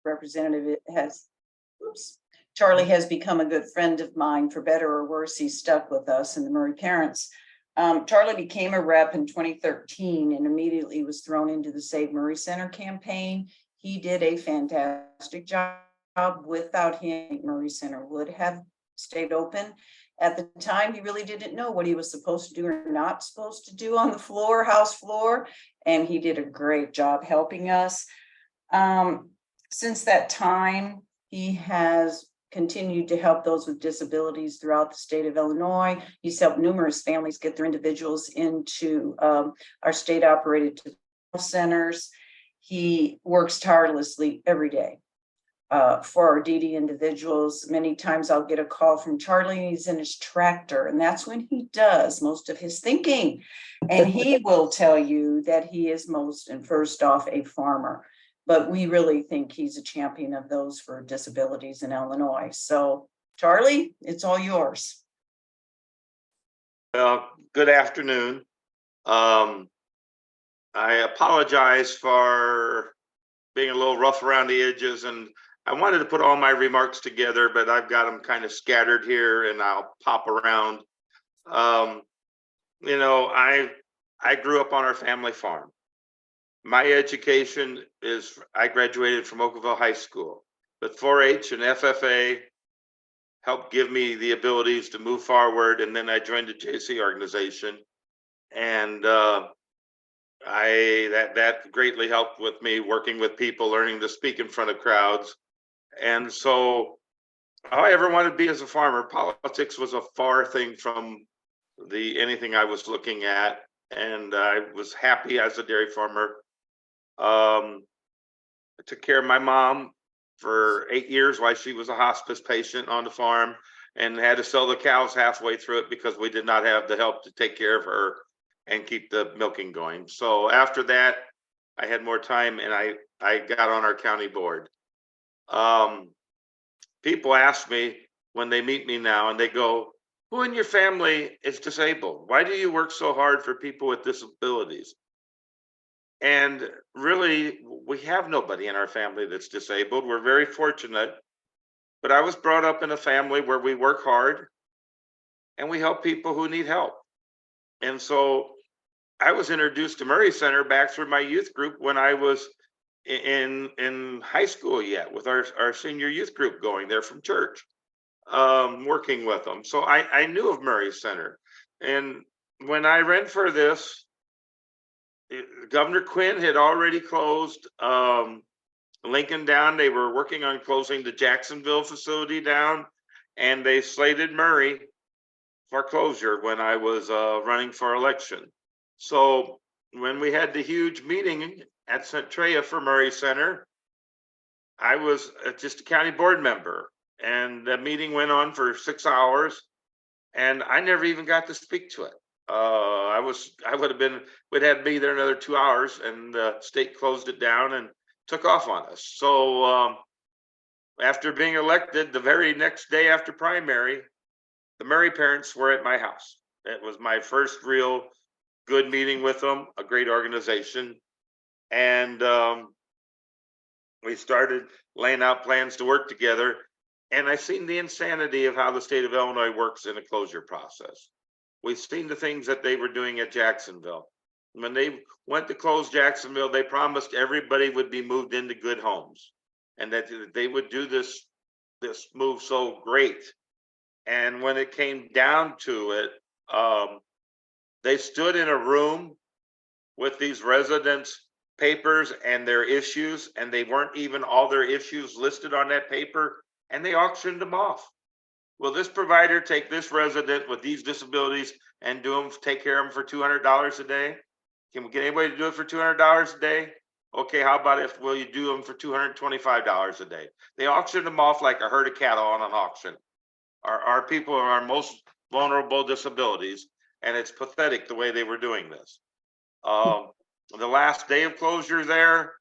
representative has, oops, Charlie has become a good friend of mine. For better or worse, he's stuck with us and the Murray parents. Charlie became a rep in 2013 and immediately was thrown into the Save Murray Center campaign. He did a fantastic job. Without him, Murray Center would have stayed open. At the time, he really didn't know what he was supposed to do or not supposed to do on the floor, house floor, and he did a great job helping us. Since that time, he has continued to help those with disabilities throughout the state of Illinois. He's helped numerous families get their individuals into our state operated centers. He works tirelessly every day for our DD individuals. Many times I'll get a call from Charlie and he's in his tractor, and that's when he does most of his thinking. And he will tell you that he is most and first off a farmer. But we really think he's a champion of those for disabilities in Illinois. So, Charlie, it's all yours. Well, good afternoon. I apologize for being a little rough around the edges, and I wanted to put all my remarks together, but I've got them kind of scattered here, and I'll pop around. You know, I grew up on our family farm. My education is, I graduated from Oakville High School, but 4-H and FFA helped give me the abilities to move forward. And then I joined the JC organization, and that greatly helped with me working with people, learning to speak in front of crowds. And so all I ever wanted to be as a farmer. Politics was a far thing from anything I was looking at. And I was happy as a dairy farmer. I took care of my mom for 8 years while she was a hospice patient on the farm, and had to sell the cows halfway through it because we did not have the help to take care of her and keep the milking going. So after that, I had more time, and I got on our county board. People ask me when they meet me now, and they go, "Who in your family is disabled? Why do you work so hard for people with disabilities?" And really, we have nobody in our family that's disabled. We're very fortunate. But I was brought up in a family where we work hard and we help people who need help. And so I was introduced to Murray Center back through my youth group when I was in high school yet, with our senior youth group going there from church, working with them. So I knew of Murray Center. And when I ran for this, Governor Quinn had already closed Lincoln down. They were working on closing the Jacksonville facility down, and they slated Murray for closure when I was running for election. So when we had the huge meeting at Centrea for Murray Center, I was just a county board member, and the meeting went on for 6 hours, and I never even got to speak to it. We'd had to be there another 2 hours, and the state closed it down and took off on us. So after being elected, the very next day after primary, the Murray parents were at my house. It was my first real good meeting with them, a great organization. And we started laying out plans to work together. And I've seen the insanity of how the state of Illinois works in a closure process. We've seen the things that they were doing at Jacksonville. When they went to close Jacksonville, they promised everybody would be moved into good homes, and that they would do this move so great. And when it came down to it, they stood in a room with these residents' papers and their issues, and they weren't even all their issues listed on that paper, and they auctioned them off. Will this provider take this resident with these disabilities and take care of them for $200 a day? Can we get anybody to do it for $200 a day? Okay, how about will you do them for $225 a day? They auctioned them off like a herd of cattle on an auction. Our people are our most vulnerable disabilities, and it's pathetic the way they were doing this. The last day of closure there,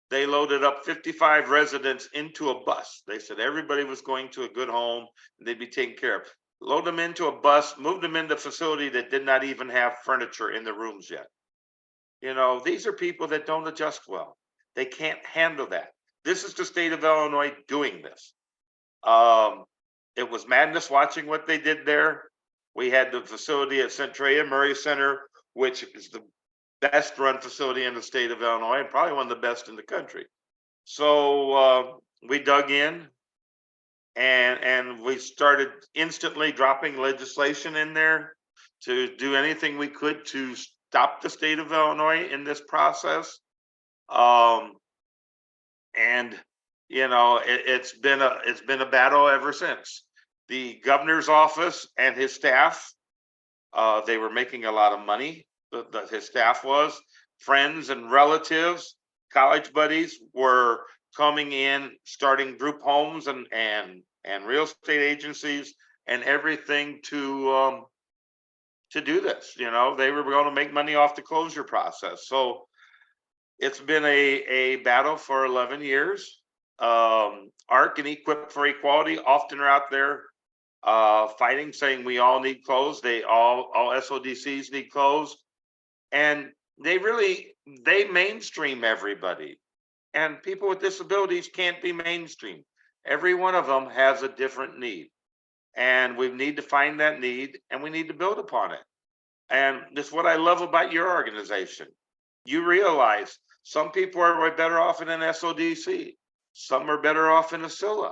they loaded up 55 residents into a bus. They said everybody was going to a good home and they'd be taken care of. Load them into a bus, move them into a facility that did not even have furniture in the rooms yet. You know, these are people that don't adjust well. They can't handle that. this is the state of Illinois doing this. It was madness watching what they did there. We had the facility at Centralia Murray Center, which is the best run facility in the state of Illinois and probably one of the best in the country. So we dug in and we started instantly dropping legislation in there to do anything we could to stop the state of Illinois in this process. And you know, it's been a battle ever since. The governor's office and his staff, they were making a lot of money. His staff was, friends and relatives, college buddies were coming in, starting group homes and real estate agencies and everything to do this. You know, they were going to make money off the closure process. So it's been a battle for 11 years. ARC and Equip for Equality often are out there fighting, saying we all need clothes. All SODCs need clothes, and they mainstream everybody. And people with disabilities can't be mainstream. Every one of them has a different need, and we need to find that need, and we need to build upon it. And that's what I love about your organization. You realize some people are way better off in an SODC. Some are better off in a SILA.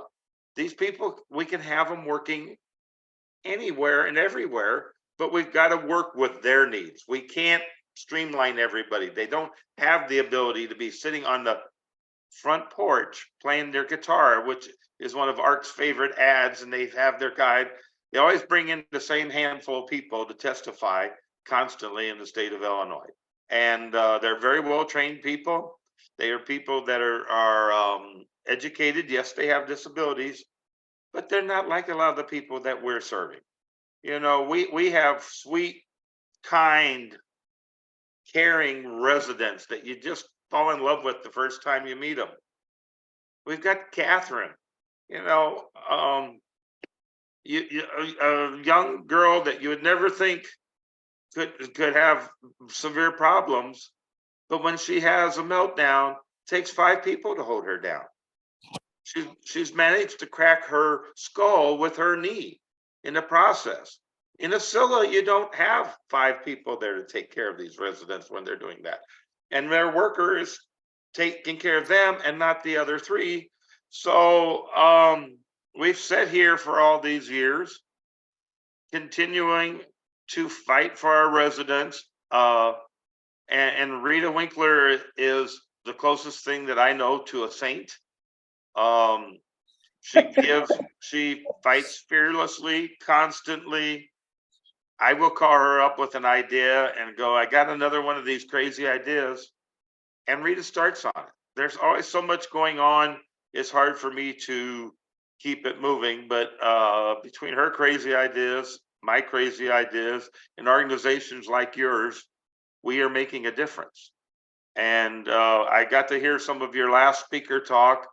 These people, we can have them working anywhere and everywhere, but we've got to work with their needs. We can't streamline everybody. They don't have the ability to be sitting on the front porch playing their guitar, which is one of ARC's favorite ads, and they have their guide. They always bring in the same handful of people to testify constantly in the state of Illinois. And they're very well-trained people. They are people that are educated. Yes, they have disabilities, but they're not like a lot of the people that we're serving. You know, we have sweet, kind, caring residents that you just fall in love with the first time you meet them. We've got Catherine, you know, a young girl that you would never think could have severe problems, but when she has a meltdown, it takes 5 people to hold her down. She's managed to crack her skull with her knee in the process. In a SILA, you don't have 5 people there to take care of these residents when they're doing that. And their worker is taking care of them and not the other 3. So we've sat here for all these years, continuing to fight for our residents. And Rita Winkler is the closest thing that I know to a saint. She fights fearlessly, constantly. I will call her up with an idea and go, I got another one of these crazy ideas. And Rita starts on it. There's always so much going on. It's hard for me to keep it moving, but between her crazy ideas, my crazy ideas, and organizations like yours, we are making a difference. And I got to hear some of your last speaker talk.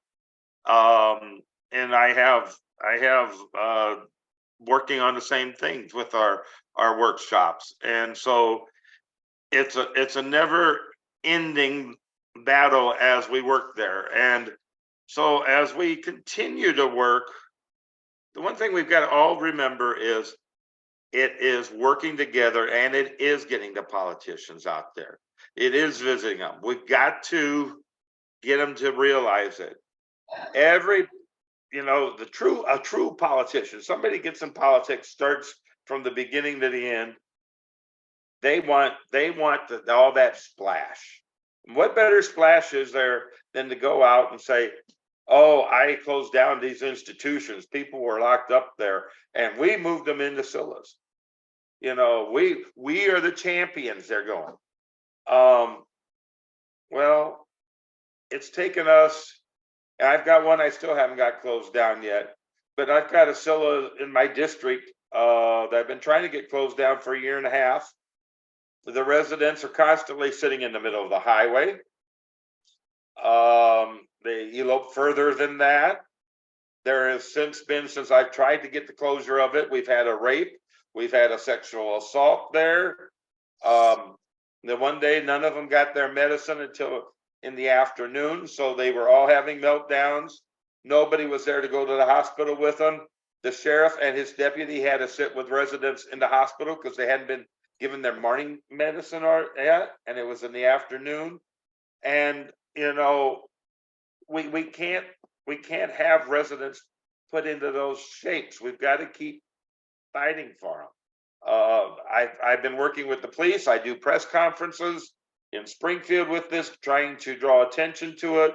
And I have working on the same things with our workshops. And so it's a never ending battle as we work there. And so as we continue to work, the one thing we've got to all remember is it is working together, and it is getting the politicians out there. It is visiting them. We've got to get them to realize it. A true politician, somebody gets in politics, starts from the beginning to the end. They want all that splash. What better splash is there than to go out and say, oh, I closed down these institutions. People were locked up there, and we moved them into SILAs. You know, we are the champions. They're going. Well, it's taken us. I've got one I still haven't got closed down yet, but I've got a SILA in my district that I've been trying to get closed down for a year and a half. The residents are constantly sitting in the middle of the highway. They elope further than that. There has since I've tried to get the closure of it, we've had a rape, we've had a sexual assault there. The one day, none of them got their medicine until in the afternoon. So they were all having meltdowns. Nobody was there to go to the hospital with them. The sheriff and his deputy had to sit with residents in the hospital because they hadn't been given their morning medicine yet, and it was in the afternoon. And we can't have residents put into those shapes. We've got to keep fighting for them. I've been working with the police. I do press conferences in Springfield with this, trying to draw attention to it.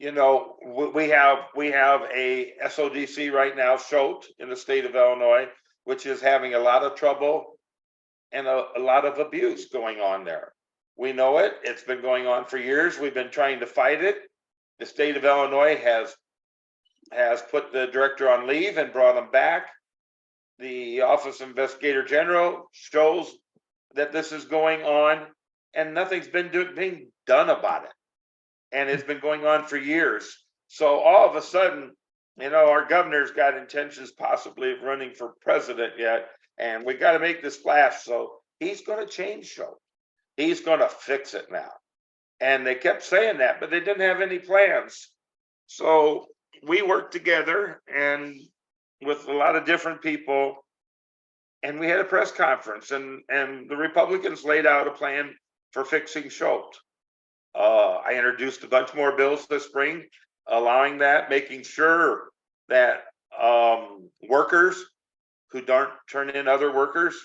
We have a SODC right now, SHOT, in the state of Illinois, which is having a lot of trouble and a lot of abuse going on there. We know it. It's been going on for years. We've been trying to fight it. The state of Illinois has put the director on leave and brought him back. The Office of Investigator General shows that this is going on, and nothing's been being done about it. And it's been going on for years. So all of a sudden, our governor's got intentions possibly of running for president yet, and we got to make this splash. So he's going to change show. He's going to fix it now. And they kept saying that, but they didn't have any plans. So we worked together and with a lot of different people, and we had a press conference, and the Republicans laid out a plan for fixing SHOT. I introduced a bunch more bills this spring, allowing that, making sure that workers who don't turn in other workers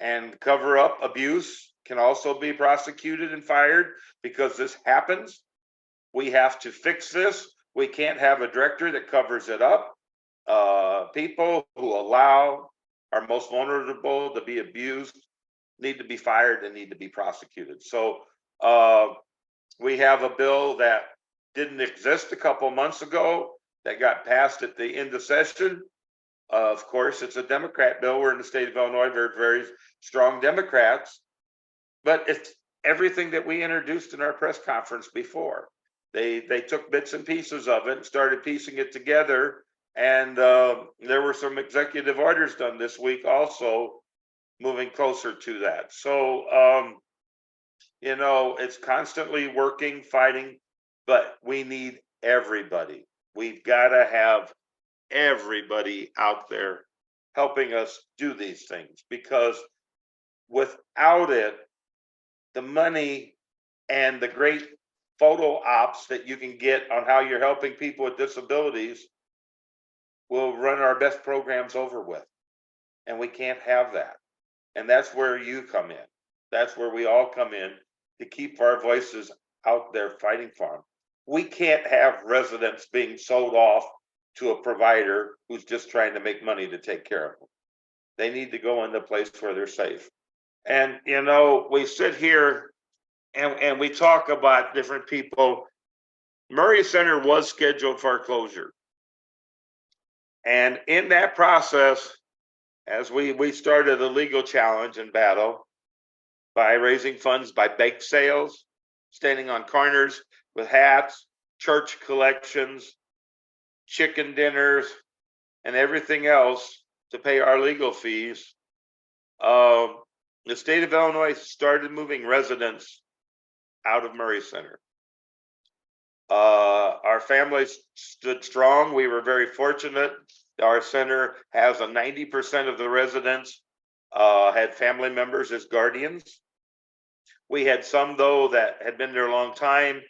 and cover up abuse can also be prosecuted and fired, because this happens. We have to fix this. We can't have a director that covers it up. People who allow our most vulnerable to be abused need to be fired and need to be prosecuted. So we have a bill that didn't exist a couple months ago that got passed at the end of session. Of course, it's a Democrat bill. We're in the state of Illinois, very, very strong Democrats. But it's everything that we introduced in our press conference before. They took bits and pieces of it and started piecing it together. And there were some executive orders done this week also, moving closer to that. So, it's constantly working, fighting, but we need everybody. We've got to have everybody out there helping us do these things, because without it, the money and the great photo ops that you can get on how you're helping people with disabilities will run our best programs over with. And we can't have that. And that's where you come in. That's where we all come in, to keep our voices out there fighting for them. We can't have residents being sold off to a provider who's just trying to make money to take care of them. They need to go into a place where they're safe. And, we sit here and we talk about different people. Murray Center was scheduled for closure. And in that process, as we started a legal challenge and battle by raising funds by bake sales, standing on corners with hats, church collections, chicken dinners, and everything else to pay our legal fees. The state of Illinois started moving residents out of Murray Center. Our families stood strong. We were very fortunate. Our center has 90% of the residents had family members as guardians. We had some, though, that had been there a long time,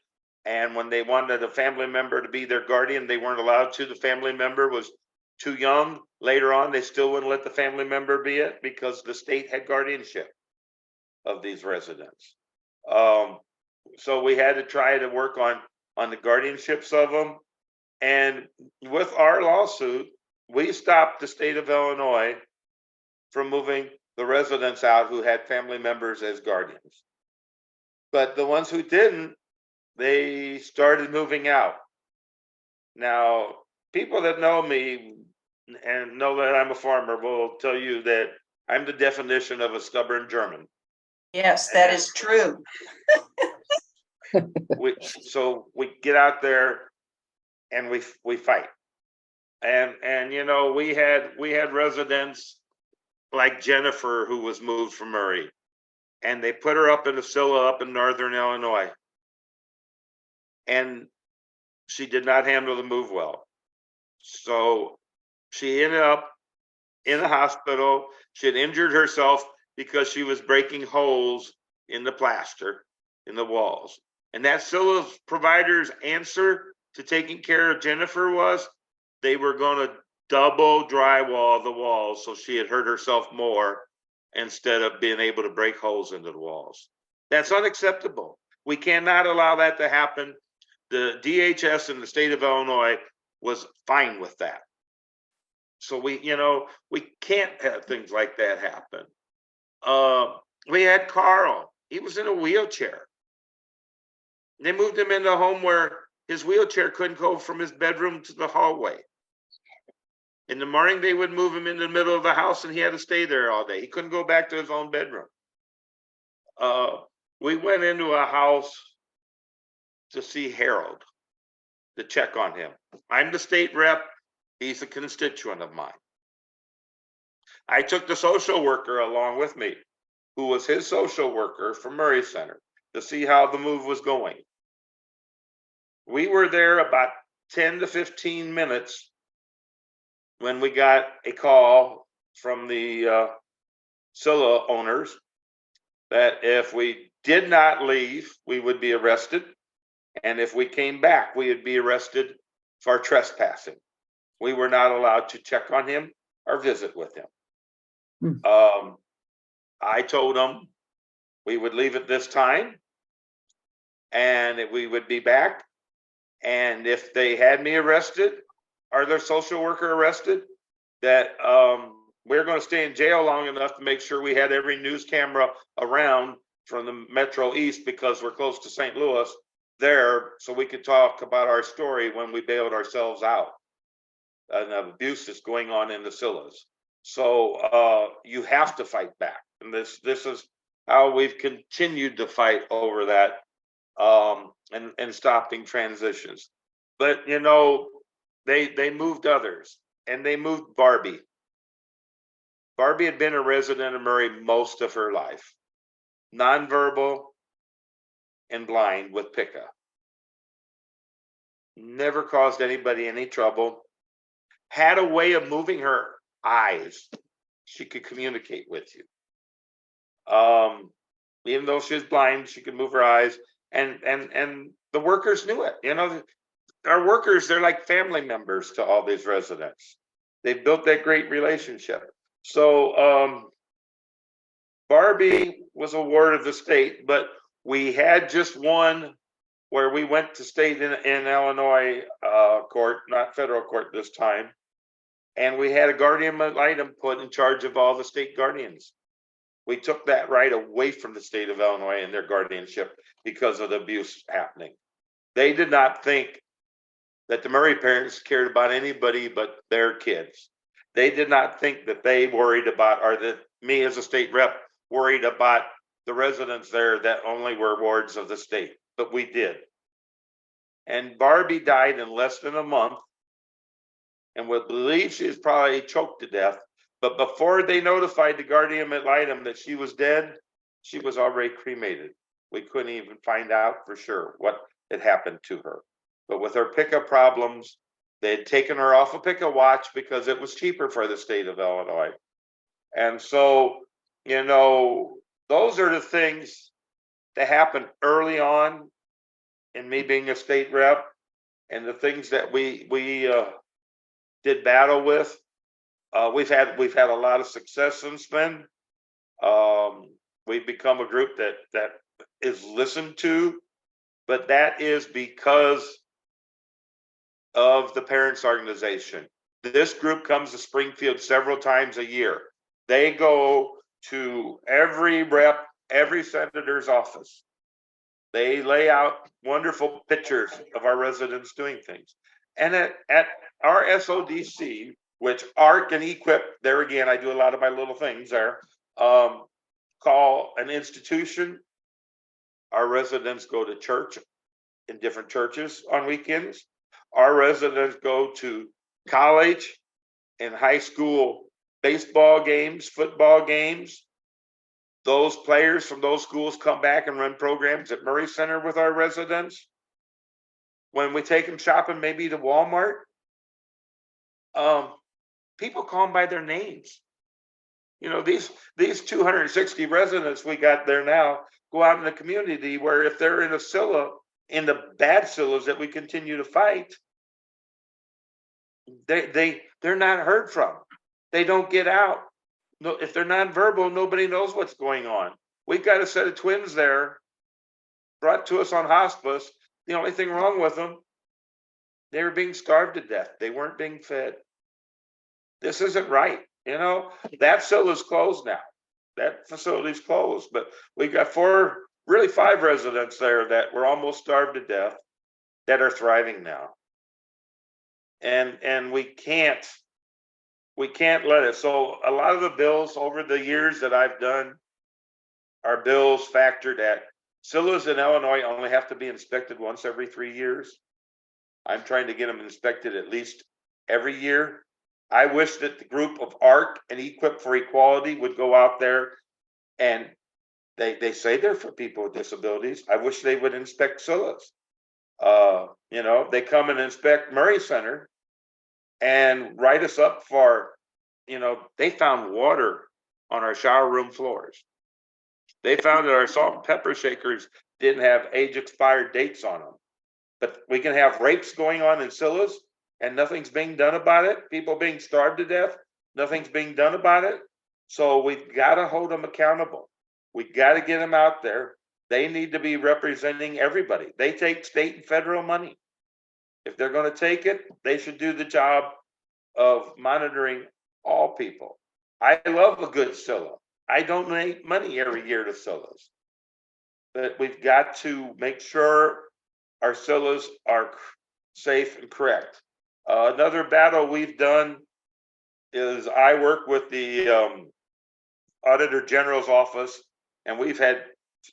and when they wanted a family member to be their guardian, they weren't allowed to. The family member was too young. Later on, they still wouldn't let the family member be it, because the state had guardianship of these residents. So we had to try to work on the guardianships of them. And with our lawsuit, we stopped the state of Illinois from moving the residents out who had family members as guardians. But the ones who didn't, they started moving out. Now, people that know me and know that I'm a farmer will tell you that I'm the definition of a stubborn German. Yes, that is true. So we get out there and we fight. And we had residents like Jennifer, who was moved from Murray, and they put her up in a Scylla up in northern Illinois. And she did not handle the move well. So she ended up in the hospital. She had injured herself because she was breaking holes in the plaster in the walls. And that Scylla's provider's answer to taking care of Jennifer was they were going to double drywall the walls, so she had hurt herself more instead of being able to break holes into the walls. That's unacceptable. We cannot allow that to happen. The DHS in the state of Illinois was fine with that. So we can't have things like that happen. We had Carl. He was in a wheelchair. They moved him into a home where his wheelchair couldn't go from his bedroom to the hallway. In the morning, they would move him in the middle of the house, and he had to stay there all day. He couldn't go back to his own bedroom. We went into a house to see Harold, to check on him. I'm the state rep. He's a constituent of mine. I took the social worker along with me, who was his social worker from Murray Center, to see how the move was going. We were there about 10 to 15 minutes when we got a call from the Scylla owners that if we did not leave, we would be arrested. And if we came back, we would be arrested for trespassing. We were not allowed to check on him or visit with him. I told them we would leave at this time and we would be back. And if they had me arrested or their social worker arrested, that we're going to stay in jail long enough to make sure we had every news camera around from the Metro East, because we're close to St. Louis there, so we could talk about our story when we bailed ourselves out. And the abuse that's going on in the Scyllas. So you have to fight back. And this is how we've continued to fight over that and stopping transitions. But they moved others, and they moved Barbie. Barbie had been a resident of Murray most of her life, nonverbal and blind with PICA. Never caused anybody any trouble. Had a way of moving her eyes. She could communicate with you. Even though she was blind, she could move her eyes, and the workers knew it. Our workers, they're like family members to all these residents. They've built that great relationship. So Barbie was a ward of the state, but we had just one where we went to state in Illinois court, not federal court this time. And we had a guardian ad litem put in charge of all the state guardians. We took that right away from the state of Illinois and their guardianship because of the abuse happening. They did not think that the Murray parents cared about anybody but their kids. They did not think that they worried about, or that me as a state rep worried about the residents there that only were wards of the state, but we did. And Barbie died in less than a month, and we believe she was probably choked to death. But before they notified the guardian ad litem that she was dead, she was already cremated. We couldn't even find out for sure what had happened to her. But with her PICA problems, they had taken her off a PICA watch because it was cheaper for the state of Illinois. And so, those are the things that happened early on in me being a state rep, and the things that we did battle with. We've had a lot of success since then. We've become a group that is listened to, but that is because of the parents organization. This group comes to Springfield several times a year. They go to every rep, every senator's office. They lay out wonderful pictures of our residents doing things. And at our SODC, which ARC and EQUIP, there again, I do a lot of my little things there, call an institution. Our residents go to church in different churches on weekends. Our residents go to college and high school baseball games, football games. those players from those schools come back and run programs at Murray Center with our residents. When we take them shopping, maybe to Walmart, people call them by their names. You know, these 260 residents we got there now go out in the community where if they're in a Scylla, in the bad Scyllas that we continue to fight, they're not heard from. They don't get out. No, if they're nonverbal, nobody knows what's going on. We've got a set of twins there brought to us on hospice. The only thing wrong with them, they were being starved to death. They weren't being fed. This isn't right. You know, that Scylla's closed now. That facility's closed, but we got 4, really 5 residents there that were almost starved to death that are thriving now. And we can't let it. So a lot of the bills over the years that I've done are bills factored at Scyllas in Illinois only have to be inspected once every 3 years. I'm trying to get them inspected at least every year. I wish that the group of ARC and Equip for Equality would go out there, and they say they're for people with disabilities. I wish they would inspect Scyllas. You know, they come and inspect Murray Center and write us up for, you know, they found water on our shower room floors. They found that our salt and pepper shakers didn't have age expired dates on them. But we can have rapes going on in Scyllas and nothing's being done about it. People being starved to death, nothing's being done about it. So we've got to hold them accountable. We got to get them out there. They need to be representing everybody. They take state and federal money. If they're going to take it, they should do the job of monitoring all people. I love a good Scylla. I donate money every year to Scyllas. But we've got to make sure our Scyllas are safe and correct. Another battle we've done is I work with the Auditor General's office, and we've had,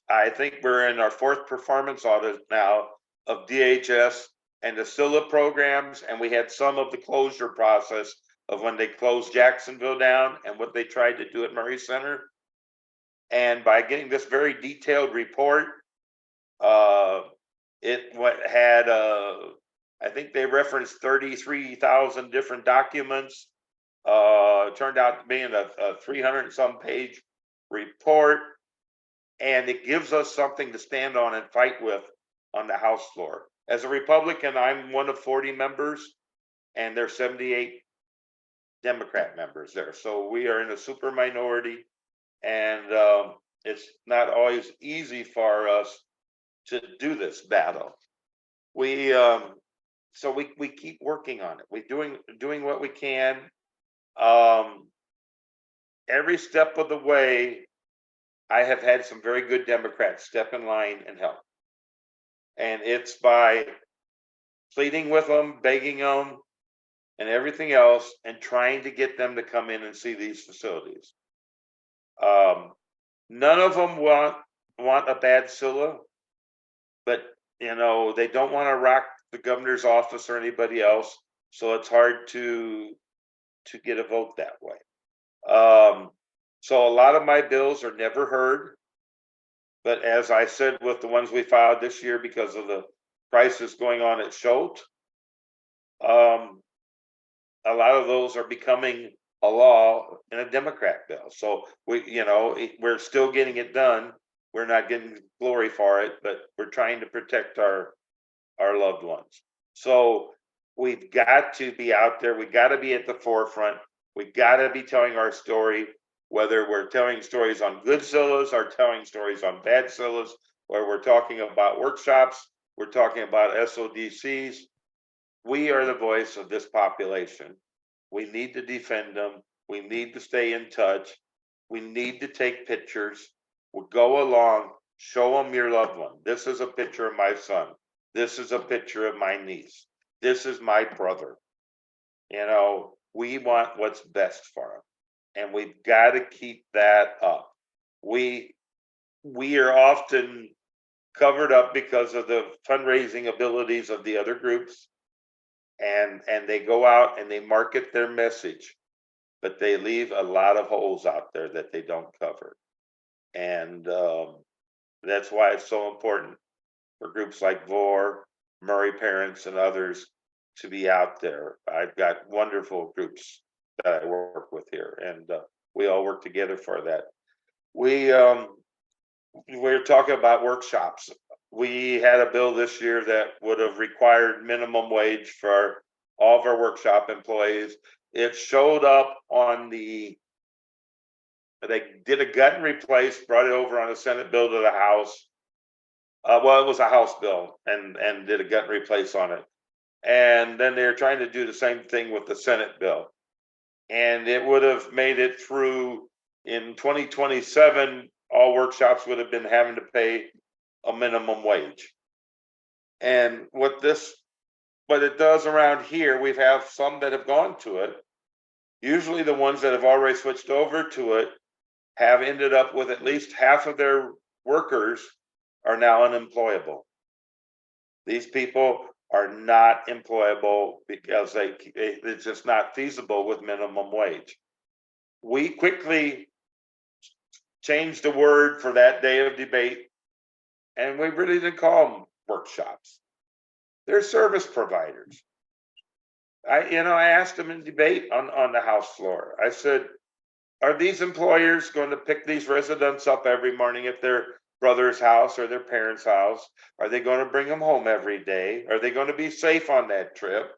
I think we're in our 4th performance audit now of DHS and the Scylla programs, and we had some of the closure process of when they closed Jacksonville down and what they tried to do at Murray Center. And by getting this very detailed report, it had, I think they referenced 33,000 different documents. Turned out to be in a 300 and some page report. And it gives us something to stand on and fight with on the House floor. As a Republican, I'm one of 40 members, and there's 78 Democrat members there. So we are in a super minority, and it's not always easy for us to do this battle. So we keep working on it. We're doing what we can. Every step of the way, I have had some very good Democrats step in line and help. And it's by pleading with them, begging them, and everything else, and trying to get them to come in and see these facilities. None of them want a bad Scylla, but you know, they don't want to rock the governor's office or anybody else, so it's hard to get a vote that way. So a lot of my bills are never heard, but as I said, with the ones we filed this year because of the crisis going on at Schultz, a lot of those are becoming a law in a Democrat bill. So we're still getting it done. We're not getting glory for it, but we're trying to protect our loved ones. So we've got to be out there. We got to be at the forefront. We got to be telling our story, whether we're telling stories on good Scyllas or telling stories on bad Scyllas, or we're talking about workshops, we're talking about SODCs. We are the voice of this population. We need to defend them. We need to stay in touch. We need to take pictures. We'll go along, show them your loved one. This is a picture of my son. This is a picture of my niece. This is my brother. You know, we want what's best for them. And we've got to keep that up. We are often covered up because of the fundraising abilities of the other groups. And they go out and they market their message, but they leave a lot of holes out there that they don't cover. And that's why it's so important for groups like VOR, Murray Parents, and others to be out there. I've got wonderful groups that I work with here, and we all work together for that. We're talking about workshops. We had a bill this year that would have required minimum wage for all of our workshop employees. It showed up on they did a gut and replace, brought it over on a Senate bill to the House. Well, it was a House bill and did a gut and replace on it. And then they're trying to do the same thing with the Senate bill. And it would have made it through in 2027, all workshops would have been having to pay a minimum wage. And what it does around here, we have some that have gone to it. Usually the ones that have already switched over to it have ended up with at least half of their workers are now unemployable. These people are not employable because it's just not feasible with minimum wage. We quickly changed the word for that day of debate, and we really didn't call them workshops. They're service providers. I asked them in debate on the House floor. I said, are these employers going to pick these residents up every morning at their brother's house or their parents' house? Are they going to bring them home every day? Are they going to be safe on that trip?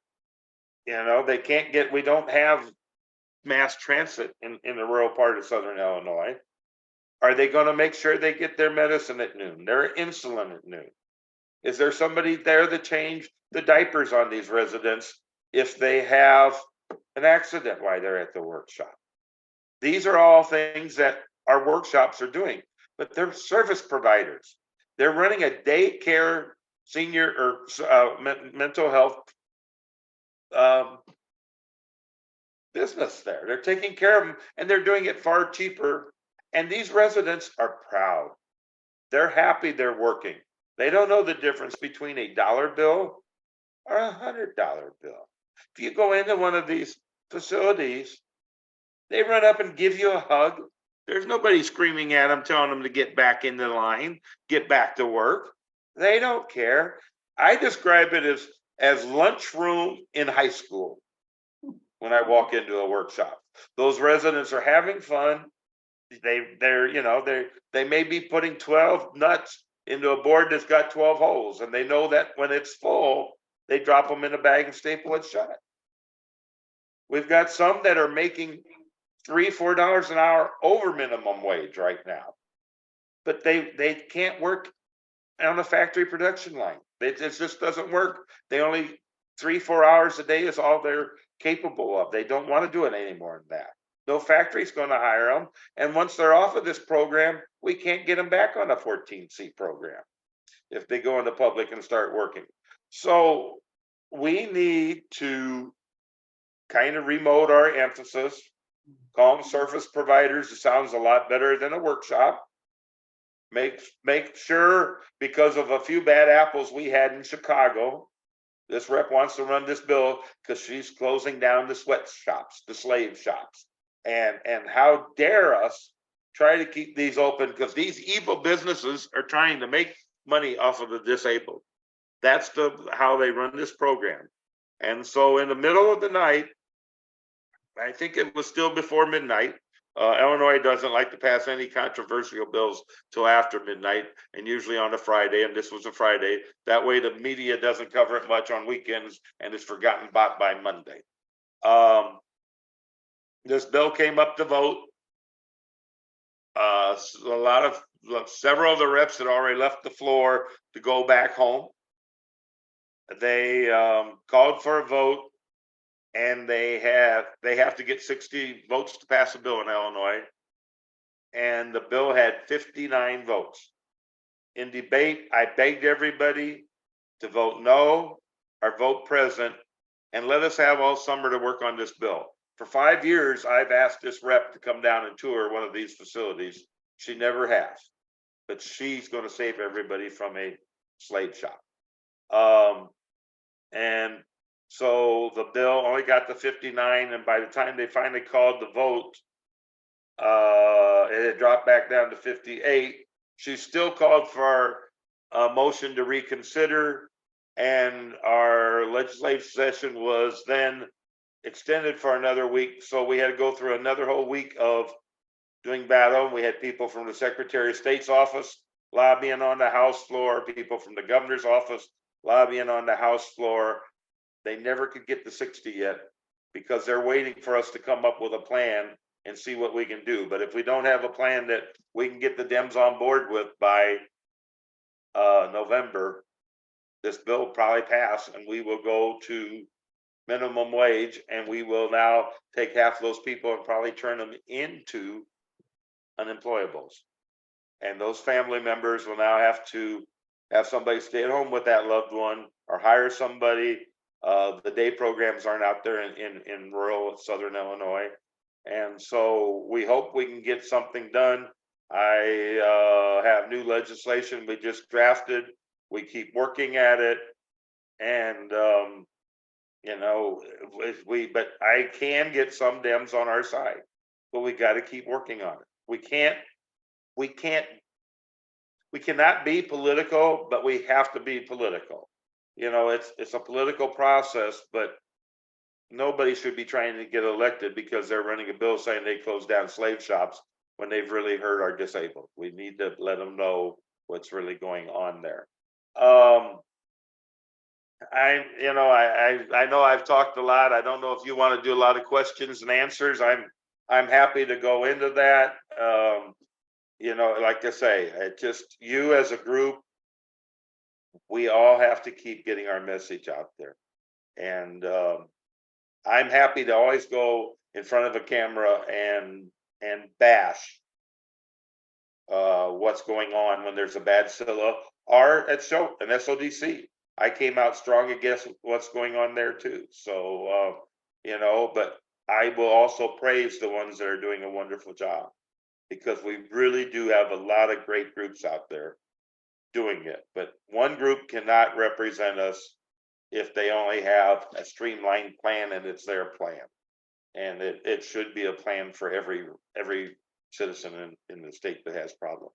They can't we don't have mass transit in the rural part of Southern Illinois. Are they going to make sure they get their medicine at noon, their insulin at noon? Is there somebody there to change the diapers on these residents if they have an accident while they're at the workshop? These are all things that our workshops are doing, but they're service providers. They're running a daycare, senior or mental health business there. They're taking care of them, and they're doing it far cheaper. And these residents are proud. They're happy they're working. They don't know the difference between a dollar bill or $100 bill. If you go into one of these facilities, they run up and give you a hug. There's nobody screaming at them, telling them to get back in the line, get back to work. They don't care. I describe it as lunchroom in high school when I walk into a workshop. Those residents are having fun. They may be putting 12 nuts into a board that's got 12 holes, and they know that when it's full, they drop them in a bag and staple it shut. We've got some that are making $3-4 an hour over minimum wage right now, but they can't work on a factory production line. It just doesn't work. They only 3-4 hours a day is all they're capable of. They don't want to do it any more than that. No factory's going to hire them, and once they're off of this program, we can't get them back on a 14C program if they go into public and start working. So we need to kind of remote our emphasis, call them service providers. It sounds a lot better than a workshop. Make sure, because of a few bad apples we had in Chicago, this rep wants to run this bill because she's closing down the sweatshops, the slave shops. And how dare us try to keep these open, because these evil businesses are trying to make money off of the disabled. That's how they run this program. And so in the middle of the night, I think it was still before midnight. Illinois doesn't like to pass any controversial bills till after midnight, and usually on a Friday, and this was a Friday. That way the media doesn't cover it much on weekends and is forgotten about by Monday. This bill came up to vote. Several of the reps had already left the floor to go back home. They called for a vote, and they have to get 60 votes to pass a bill in Illinois. And the bill had 59 votes. In debate, I begged everybody to vote no or vote present, and let us have all summer to work on this bill. For 5 years, I've asked this rep to come down and tour one of these facilities. She never has, but she's going to save everybody from a slave shop. And so the bill only got to 59, and by the time they finally called the vote, It had dropped back down to 58. She still called for a motion to reconsider, and our legislative session was then extended for another week. So we had to go through another whole week of doing battle. We had people from the Secretary of State's office lobbying on the House floor, people from the governor's office lobbying on the House floor. They never could get to 60 yet because they're waiting for us to come up with a plan and see what we can do. But if we don't have a plan that we can get the Dems on board with by November, this bill will probably pass and we will go to minimum wage, and we will now take half of those people and probably turn them into unemployables. And those family members will now have to have somebody stay at home with that loved one or hire somebody. The day programs aren't out there in rural Southern Illinois. And so we hope we can get something done. I have new legislation we just drafted. We keep working at it. And, you know, but I can get some Dems on our side, but we got to keep working on it. We cannot be political, but we have to be political. You know, it's a political process, but nobody should be trying to get elected because they're running a bill saying they close down slave shops when they've really hurt our disabled. We need to let them know what's really going on there. I know I've talked a lot. I don't know if you want to do a lot of questions and answers. I'm happy to go into that. You know, like I say, just you as a group, we all have to keep getting our message out there. And I'm happy to always go in front of a camera and bash what's going on when there's a bad SILA or at an SODC. I came out strong against what's going on there too. So, you know, but I will also praise the ones that are doing a wonderful job, because we really do have a lot of great groups out there doing it. But one group cannot represent us if they only have a streamlined plan and it's their plan. And it should be a plan for every citizen in the state that has problems.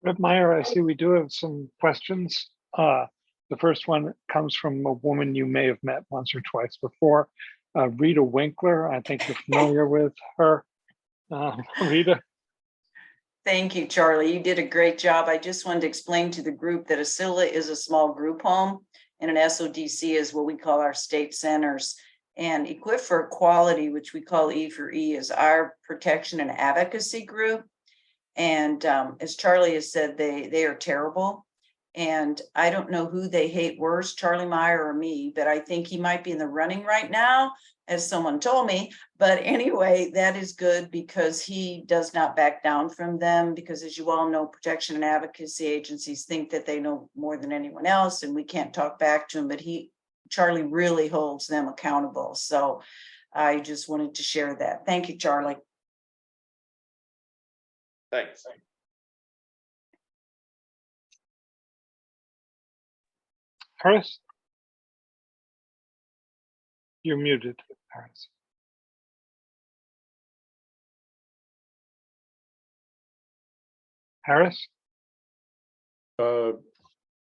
Rep. Meier, I see we do have some questions. The first one comes from a woman you may have met once or twice before, Rita Winkler. I think you're familiar with her. Rita. Thank you, Charlie. You did a great job. I just wanted to explain to the group that a SILA is a small group home and an SODC is what we call our state centers. And Equip for Equality, which we call E for E, is our protection and advocacy group. And as Charlie has said, they are terrible. And I don't know who they hate worse, Charlie Meier or me, but I think he might be in the running right now, as someone told me. But anyway, that is good because he does not back down from them, because as you all know, protection and advocacy agencies think that they know more than anyone else and we can't talk back to him, but Charlie really holds them accountable. So I just wanted to share that. Thank you, Charlie. Thanks. Harris? You're muted, Harris. Harris? There you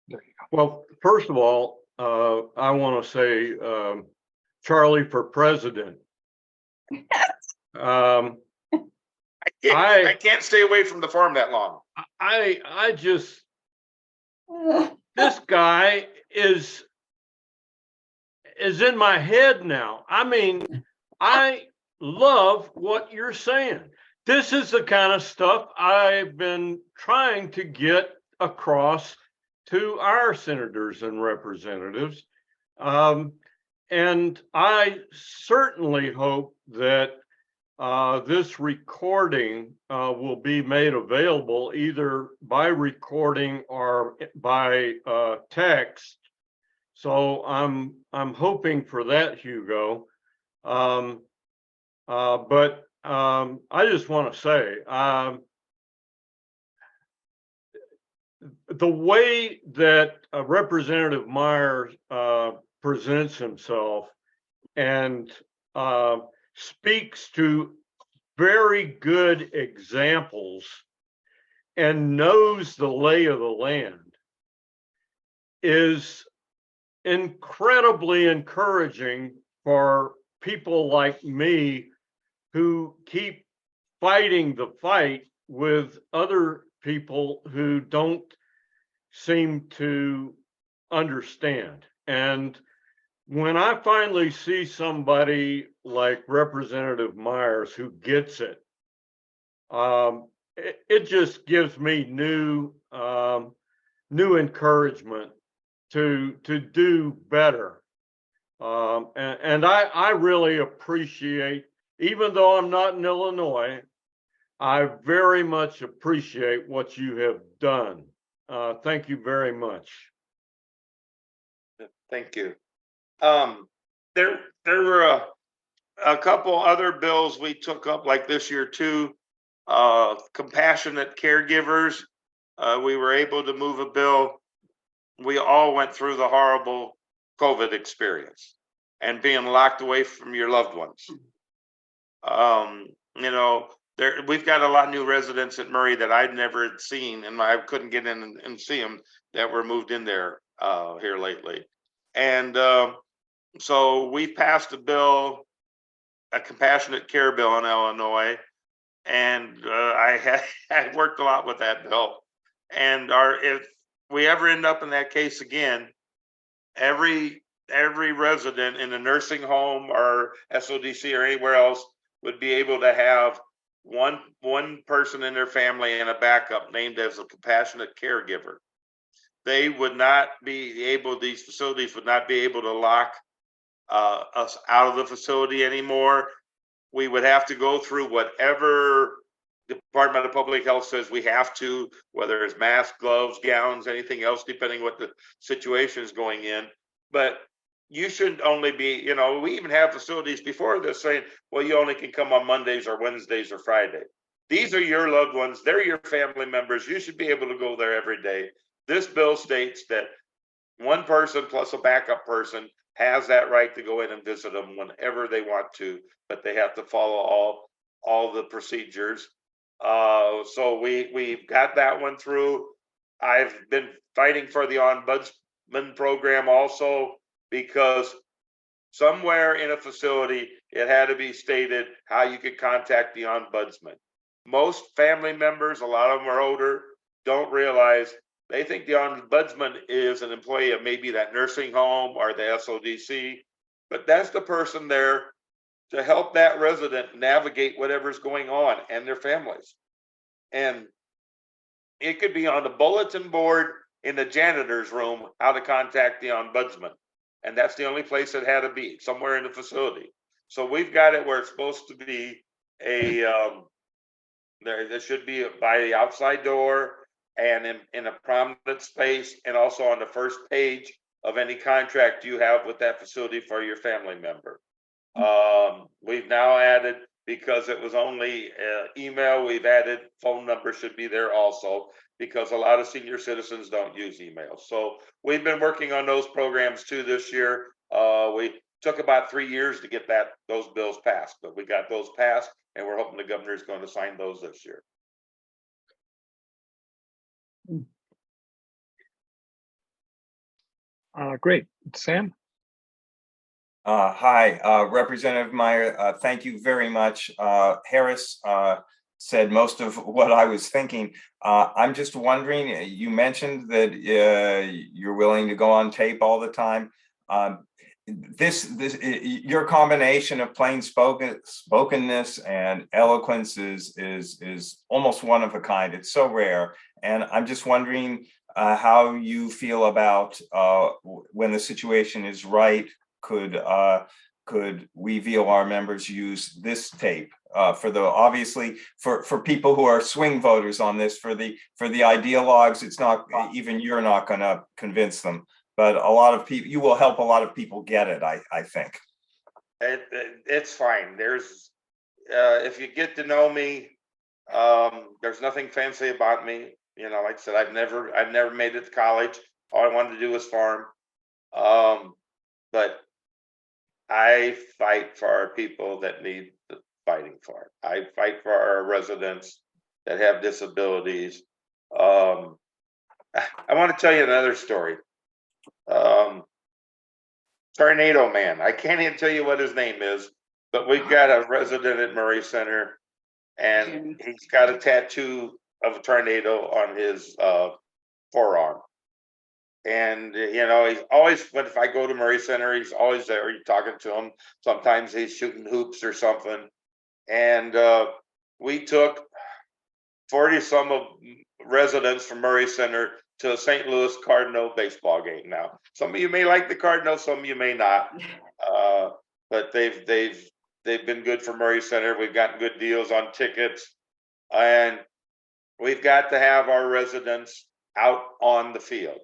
go. Well, first of all, I want to say Charlie for president. I can't stay away from the farm that long. I just this guy is in my head now. I mean, I love what you're saying. This is the kind of stuff I've been trying to get across to our senators and representatives. And I certainly hope that this recording will be made available either by recording or by text. So I'm hoping for that, Hugo. But I just want to say, the way that Representative Meier presents himself and speaks to very good examples and knows the lay of the land is incredibly encouraging for people like me who keep fighting the fight with other people who don't seem to understand. And when I finally see somebody like Representative Myers who gets it, it just gives me new encouragement to do better. And I really appreciate, even though I'm not in Illinois, I very much appreciate what you have done. Thank you very much. Thank you. There were a couple other bills we took up like this year too. Compassionate caregivers. We were able to move a bill. We all went through the horrible COVID experience and being locked away from your loved ones. You know, we've got a lot of new residents at Murray that I'd never seen, and I couldn't get in and see them that were moved in there here lately. And so we passed a bill, a compassionate care bill in Illinois, and I worked a lot with that bill. And if we ever end up in that case again, every resident in a nursing home or SODC or anywhere else would be able to have one person in their family and a backup named as a compassionate caregiver. They would not be able, these facilities would not be able to lock us out of the facility anymore. We would have to go through whatever Department of Public Health says we have to, whether it's masks, gloves, gowns, anything else, depending what the situation is going in. But you shouldn't only be, you know, we even have facilities before this saying, well, you only can come on Mondays or Wednesdays or Friday. These are your loved ones. They're your family members. You should be able to go there every day. This bill states that one person plus a backup person has that right to go in and visit them whenever they want to, but they have to follow all the procedures. So we've got that one through. I've been fighting for the ombudsman program also, because somewhere in a facility it had to be stated how you could contact the ombudsman. Most family members, a lot of them are older, don't realize. They think the ombudsman is an employee of maybe that nursing home or the SODC, but that's the person there to help that resident navigate whatever's going on and their families. And it could be on the bulletin board in the janitor's room how to contact the ombudsman. And that's the only place it had to be, somewhere in the facility. So we've got it where it's supposed to be there should be by the outside door and in a prominent space, and also on the first page of any contract you have with that facility for your family member. We've now added, because it was only email, we've added phone number should be there also, because a lot of senior citizens don't use email. So we've been working on those programs too this year. We took about 3 years to get those bills passed, but we got those passed, and we're hoping the governor is going to sign those this year. Great. Sam? Hi, Representative Meier. Thank you very much. Harris said most of what I was thinking. I'm just wondering, you mentioned that you're willing to go on tape all the time. Your combination of plain spokenness and eloquence is almost one of a kind. It's so rare. And I'm just wondering how you feel about when the situation is right. Could we VOR members use this tape obviously for people who are swing voters on this, for the ideologues? It's not, even you're not going to convince them, but a lot of people, you will help a lot of people get it. I think it's fine. There's if you get to know me, there's nothing fancy about me. You know, like I said, I've never made it to college. All I wanted to do was farm. But I fight for our people that need fighting for it. I fight for our residents that have disabilities. I want to tell you another story. Tornado Man. I can't even tell you what his name is, but we've got a resident at Murray Center, and he's got a tattoo of a tornado on his forearm. And he's always, but if I go to Murray Center, he's always there. You're talking to him. Sometimes he's shooting hoops or something. And we took 40 some of residents from Murray Center to a St. Louis Cardinal baseball game. Now, some of you may like the Cardinals, some of you may not. But they've been good for Murray Center. We've gotten good deals on tickets, and we've got to have our residents out on the field.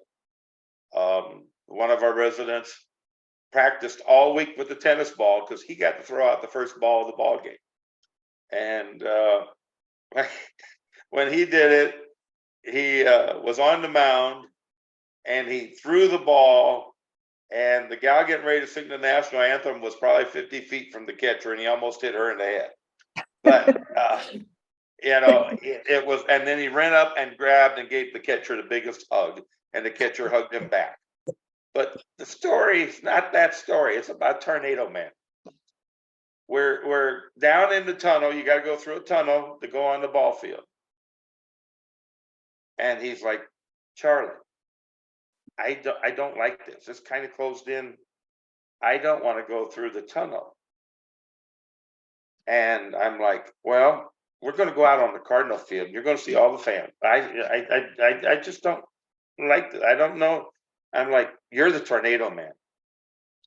One of our residents practiced all week with the tennis ball because he got to throw out the first ball of the ball game. And when he did it, he was on the mound and he threw the ball, and the gal getting ready to sing the national anthem was probably 50 feet from the catcher, and he almost hit her in the head. But it was, and then he ran up and grabbed and gave the catcher the biggest hug, and the catcher hugged him back. But the story is not that story. It's about Tornado Man. We're down in the tunnel. You got to go through a tunnel to go on the ball field. And he's like, Charlie, I don't like this. It's kind of closed in. I don't want to go through the tunnel. And I'm like, well, we're going to go out on the Cardinal field. You're going to see all the fans. I just don't like it. I don't know. I'm like, you're the Tornado Man.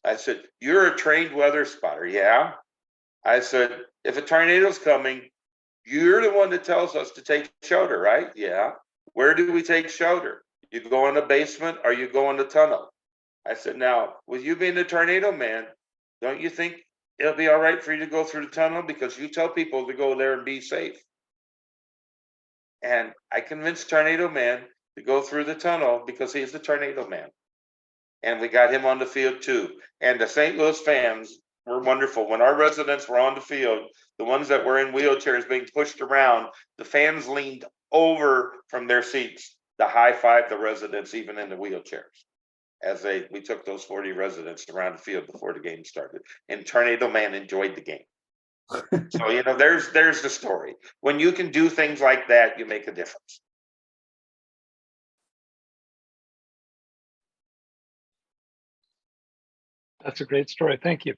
I said, you're a trained weather spotter. Yeah. I said, if a tornado's coming, you're the one that tells us to take shelter, right? Yeah. Where do we take shelter? You go in the basement or you go in the tunnel? I said, now, with you being the Tornado Man, don't you think it'll be all right for you to go through the tunnel? Because you tell people to go there and be safe. And I convinced Tornado Man to go through the tunnel because he's the Tornado Man. And we got him on the field too. And the St. Louis fans were wonderful. When our residents were on the field, the ones that were in wheelchairs being pushed around, the fans leaned over from their seats to high five the residents, even in the wheelchairs, as we took those 40 residents around the field before the game started. And Tornado Man enjoyed the game. So, there's the story. When you can do things like that, you make a difference. That's a great story. Thank you.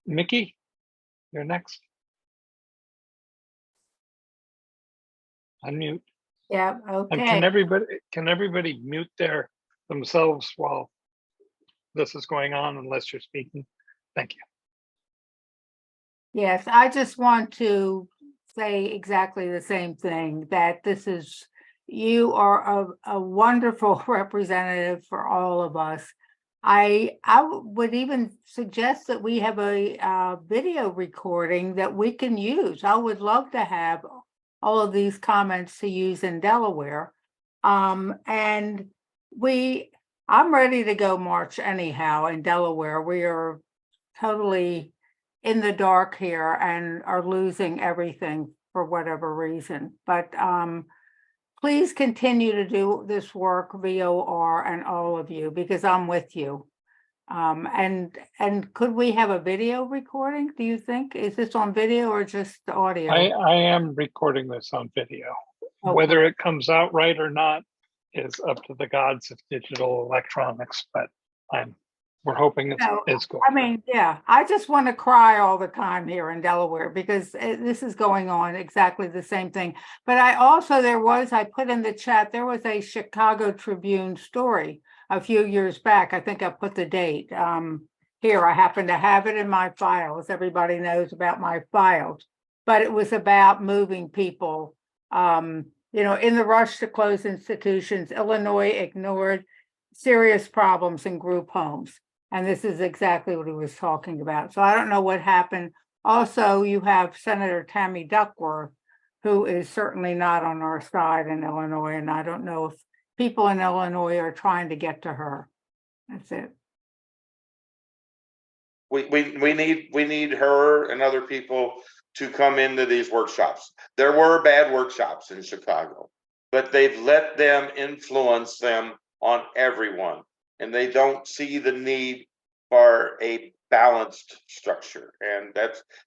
Mickey, you're next. Unmute. Yeah, And okay. can everybody mute themselves while this is going on unless you're speaking? Thank you. Yes, I just want to say exactly the same thing, that you are a wonderful representative for all of us. I would even suggest that we have a video recording that we can use. I would love to have all of these comments to use in Delaware. And I'm ready to go march anyhow in Delaware. We are totally in the dark here and are losing everything for whatever reason. But please continue to do this work, VOR and all of you, because I'm with you. And could we have a video recording, do you think? Is this on video or just audio? I am recording this on video. Okay. Whether it comes out right or not is up to the gods of digital electronics, but we're hoping it's good. I mean, yeah, I just want to cry all the time here in Delaware because this is going on exactly the same thing. But I put in the chat, there was a Chicago Tribune story a few years back. I think I put the date here. I happen to have it in my files. Everybody knows about my files, but it was about moving people. In the rush to close institutions, Illinois ignored serious problems in group homes. And this is exactly what he was talking about. So I don't know what happened. Also, you have Senator Tammy Duckworth, who is certainly not on our side in Illinois. And I don't know if people in Illinois are trying to get to her. That's it. we need her and other people to come into these workshops. There were bad workshops in Chicago, but they've let them influence them on everyone, and they don't see the need for a balanced structure. And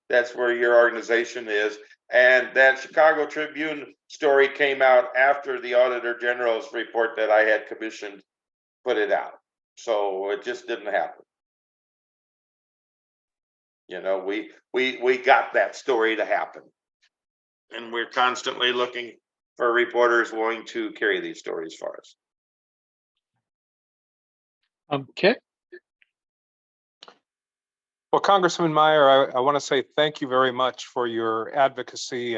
that's where your organization is. And that Chicago Tribune story came out after the Auditor General's report that I had commissioned put it out. So it just didn't happen. You know, we got that story to happen, and we're constantly looking for reporters willing to carry these stories for us. Kit? Well, Congressman Meier, I want to say thank you very much for your advocacy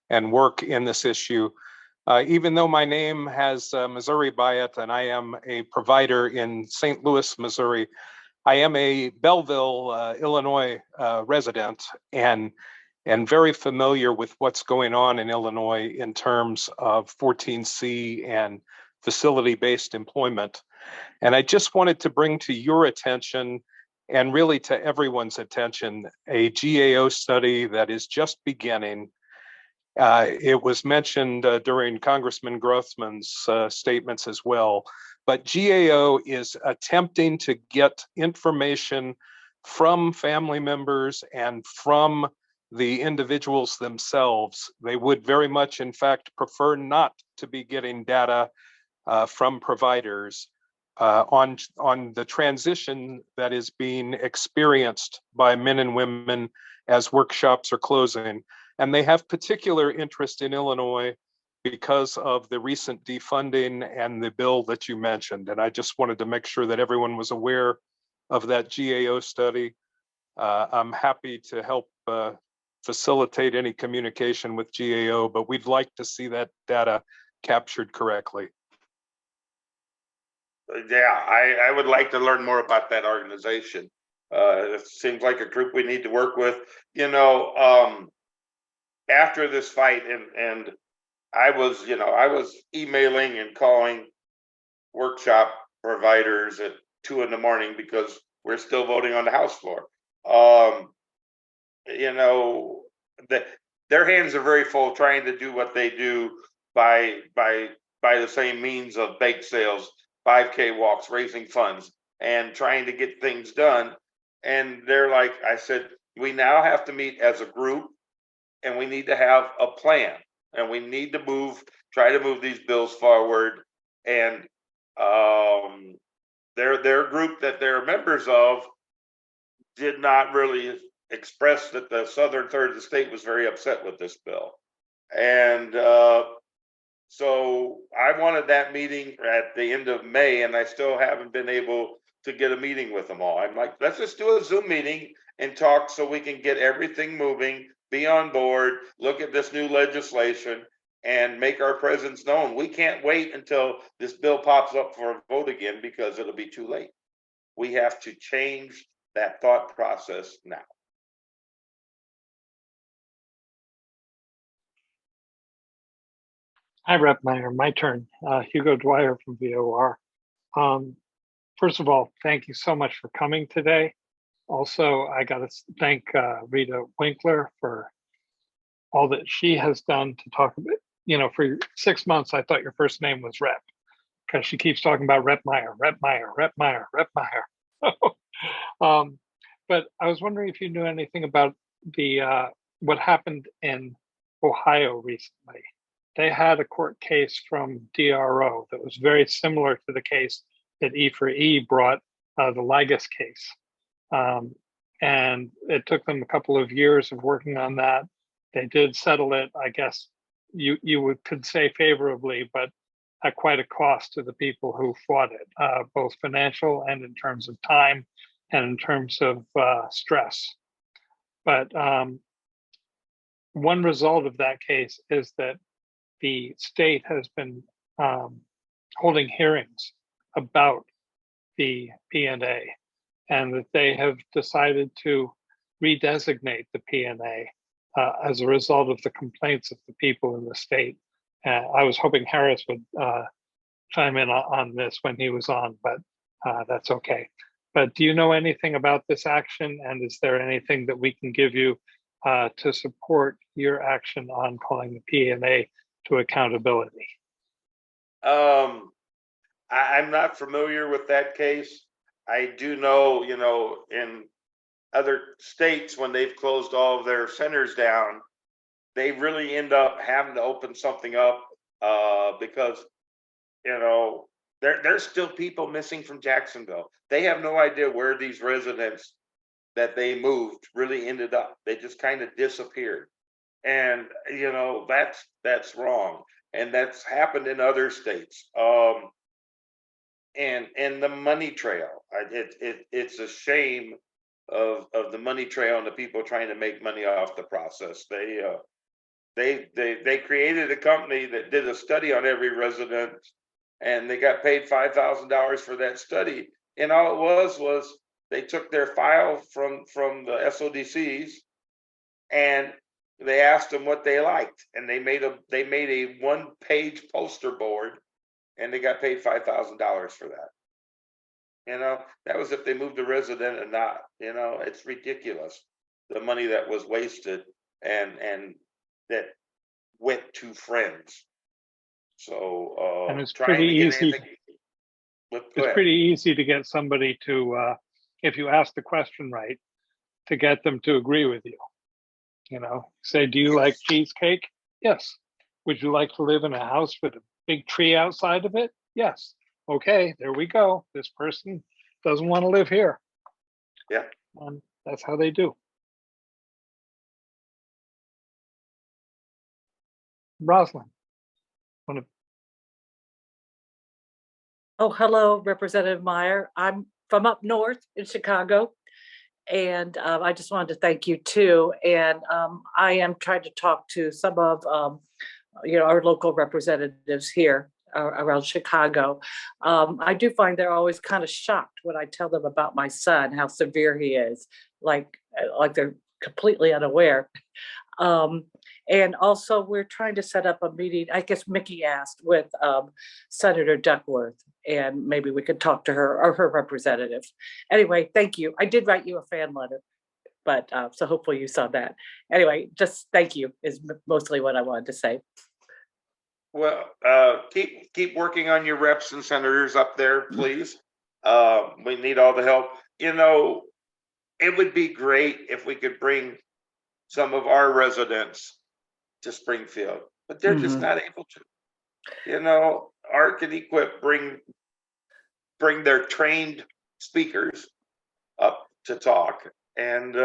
and work in this issue. Even though my name has Missouri by it, and I am a provider in St. Louis, Missouri, I am a Belleville, Illinois resident, and very familiar with what's going on in Illinois in terms of 14C and facility-based employment. And I just wanted to bring to your attention, and really to everyone's attention, a GAO study that is just beginning. It was mentioned during Congressman Grothman's statements as well, but GAO is attempting to get information from family members and from the individuals themselves. They would very much, in fact, prefer not to be getting data from providers on the transition that is being experienced by men and women as workshops are closing. And they have particular interest in Illinois because of the recent defunding and the bill that you mentioned. And I just wanted to make sure that everyone was aware of that GAO study. I'm happy to help facilitate any communication with GAO, but we'd like to see that data captured correctly. Yeah, I would like to learn more about that organization. It seems like a group we need to work with. You know, after this fight, and I was emailing and calling workshop providers at 2 a.m. because we're still voting on the House floor. You know, their hands are very full trying to do what they do by the same means of bake sales, 5K walks, raising funds, and trying to get things done. And they're like, I said, we now have to meet as a group, and we need to have a plan, and we need to try to move these bills forward. And their group that they're members of did not really express that the southern third of the state was very upset with this bill. And so I wanted that meeting at the end of May, and I still haven't been able to get a meeting with them all. I'm like, let's just do a Zoom meeting and talk so we can get everything moving, be on board, look at this new legislation, and make our presence known. We can't wait until this bill pops up for a vote again, because it'll be too late. We have to change that thought process now. Hi, Rep. Meier. My turn. Hugo Dwyer from VOR. First of all, thank you so much for coming today. Also, I got to thank Rita Winkler for all that she has done to talk about, you know, for 6 months, I thought your first name was Rep, because she keeps talking about Rep Meier, Rep Meier, Rep Meier, Rep Meier. But I was wondering if you knew anything about the what happened in Ohio recently. They had a court case from DRO that was very similar to the case that E4E brought, the Ligas case. And it took them a couple of years of working on that. They did settle it, I guess you could say favorably, but at quite a cost to the people who fought it, both financial and in terms of time and in terms of stress. But one result of that case is that the state has been holding hearings about the P&A, and that they have decided to redesignate the P&A as a result of the complaints of the people in the state. I was hoping Harris would chime in on this when he was on, but that's okay. But do you know anything about this action? And is there anything that we can give you to support your action on calling the PMA to accountability? I'm not familiar with that case. I do know, in other states, when they've closed all of their centers down, they really end up having to open something up because, there's still people missing from Jacksonville. They have no idea where these residents that they moved really ended up. They just kind of disappeared. And, that's wrong. And that's happened in other states. And the money trail, it's a shame of the money trail and the people trying to make money off the process. They created a company that did a study on every resident, and they got paid $5,000 for that study. And all it was they took their file from the SODCs, and they asked them what they liked, and they made a 1-page poster board, and they got paid $5,000 for that. That was if they moved a resident or not. It's ridiculous, the money that was wasted and that went to friends. So And it's trying pretty to get easy. anything. Go It's ahead. pretty easy to get somebody to, if you ask the question right, to get them to agree with you. Say, do you like cheesecake? Yes. Would you like to live in a house with a big tree outside of it? Yes. Okay, there we go. This person doesn't want to live here. Yeah. That's how they do. Rosalind. Oh, hello, Representative Meier. I'm from up north in Chicago. And I just wanted to thank you too. And I am trying to talk to some of our local representatives here around Chicago. I do find they're always kind of shocked when I tell them about my son, how severe he is, like they're completely unaware. And also, we're trying to set up a meeting, I guess Mickey asked, with Senator Duckworth, and maybe we could talk to her or her representative. Anyway, thank you. I did write you a fan letter, but so hopefully you saw that. Anyway, just thank you is mostly what I wanted to say. Well, keep working on your reps and senators up there, please. We need all the help. It would be great if we could bring some of our residents to Springfield, but they're just not able to. ARC and Equip bring their trained speakers up to talk, and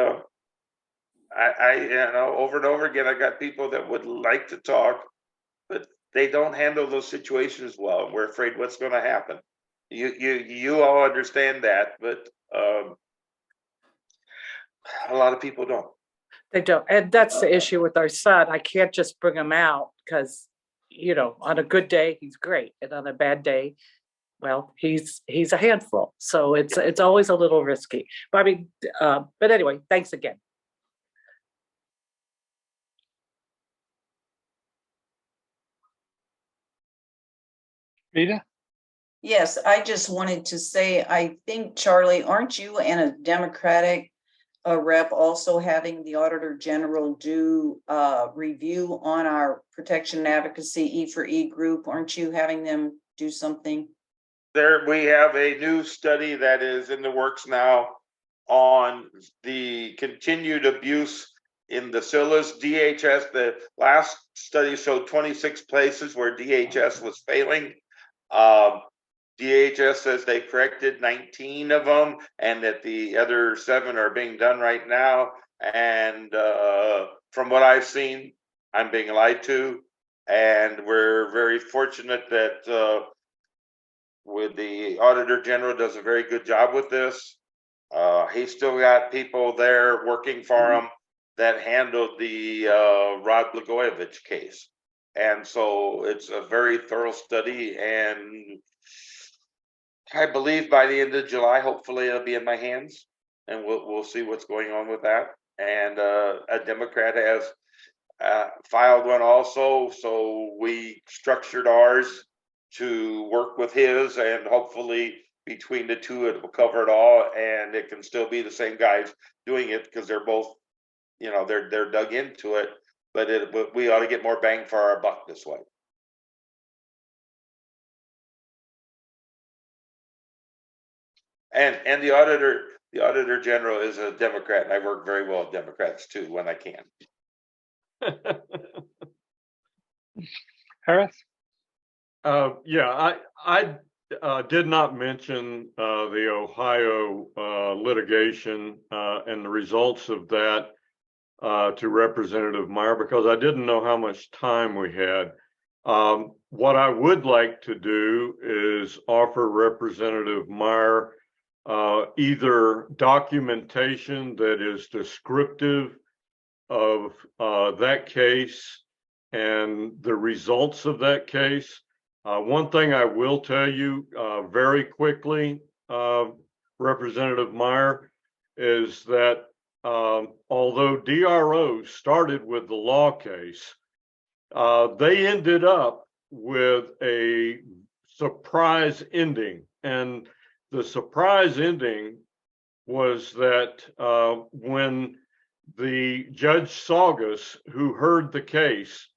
I over and over again, I got people that would like to talk, but they don't handle those situations well. We're afraid what's going to happen. You all understand that, but a lot of people don't. They don't, and that's the issue with our son. I can't just bring him out because, on a good day he's great, and on a bad day, well, he's a handful. So it's always a little risky. But I mean, but anyway, thanks again. Rita? Yes, I just wanted to say, I think, Charlie, aren't you and a Democratic rep also having the Auditor General do review on our protection and advocacy E4E group? Aren't you having them do something? We have a new study that is in the works now on the continued abuse in the SILAs. DHS, the last study showed 26 places where DHS was failing. DHS says they corrected 19 of them, and that the other 7 are being done right now. And from what I've seen, I'm being lied to. And we're very fortunate that with the Auditor General does a very good job with this. He's still got people there working for him that handled the Rod Blagojevich case. And so it's a very thorough study, and I believe by the end of July, hopefully it'll be in my hands, and we'll see what's going on with that. And a Democrat has filed one also, so we structured ours to work with his, and hopefully between the two, it will cover it all, and it can still be the same guys doing it because they're both, you know, they're dug into it, but we ought to get more bang for our buck this way. And the auditor general is a Democrat, and I work very well with Democrats too when I can. Harris? Yeah, I did not mention the Ohio litigation and the results of that to Representative Meier because I didn't know how much time we had. What I would like to do is offer Representative Meier either documentation that is descriptive of that case and the results of that case. One thing I will tell you very quickly, Representative Meier, is that although DRO started with the law case, they ended up with a surprise ending. And the surprise ending was that when the Judge Saugus, who heard the case,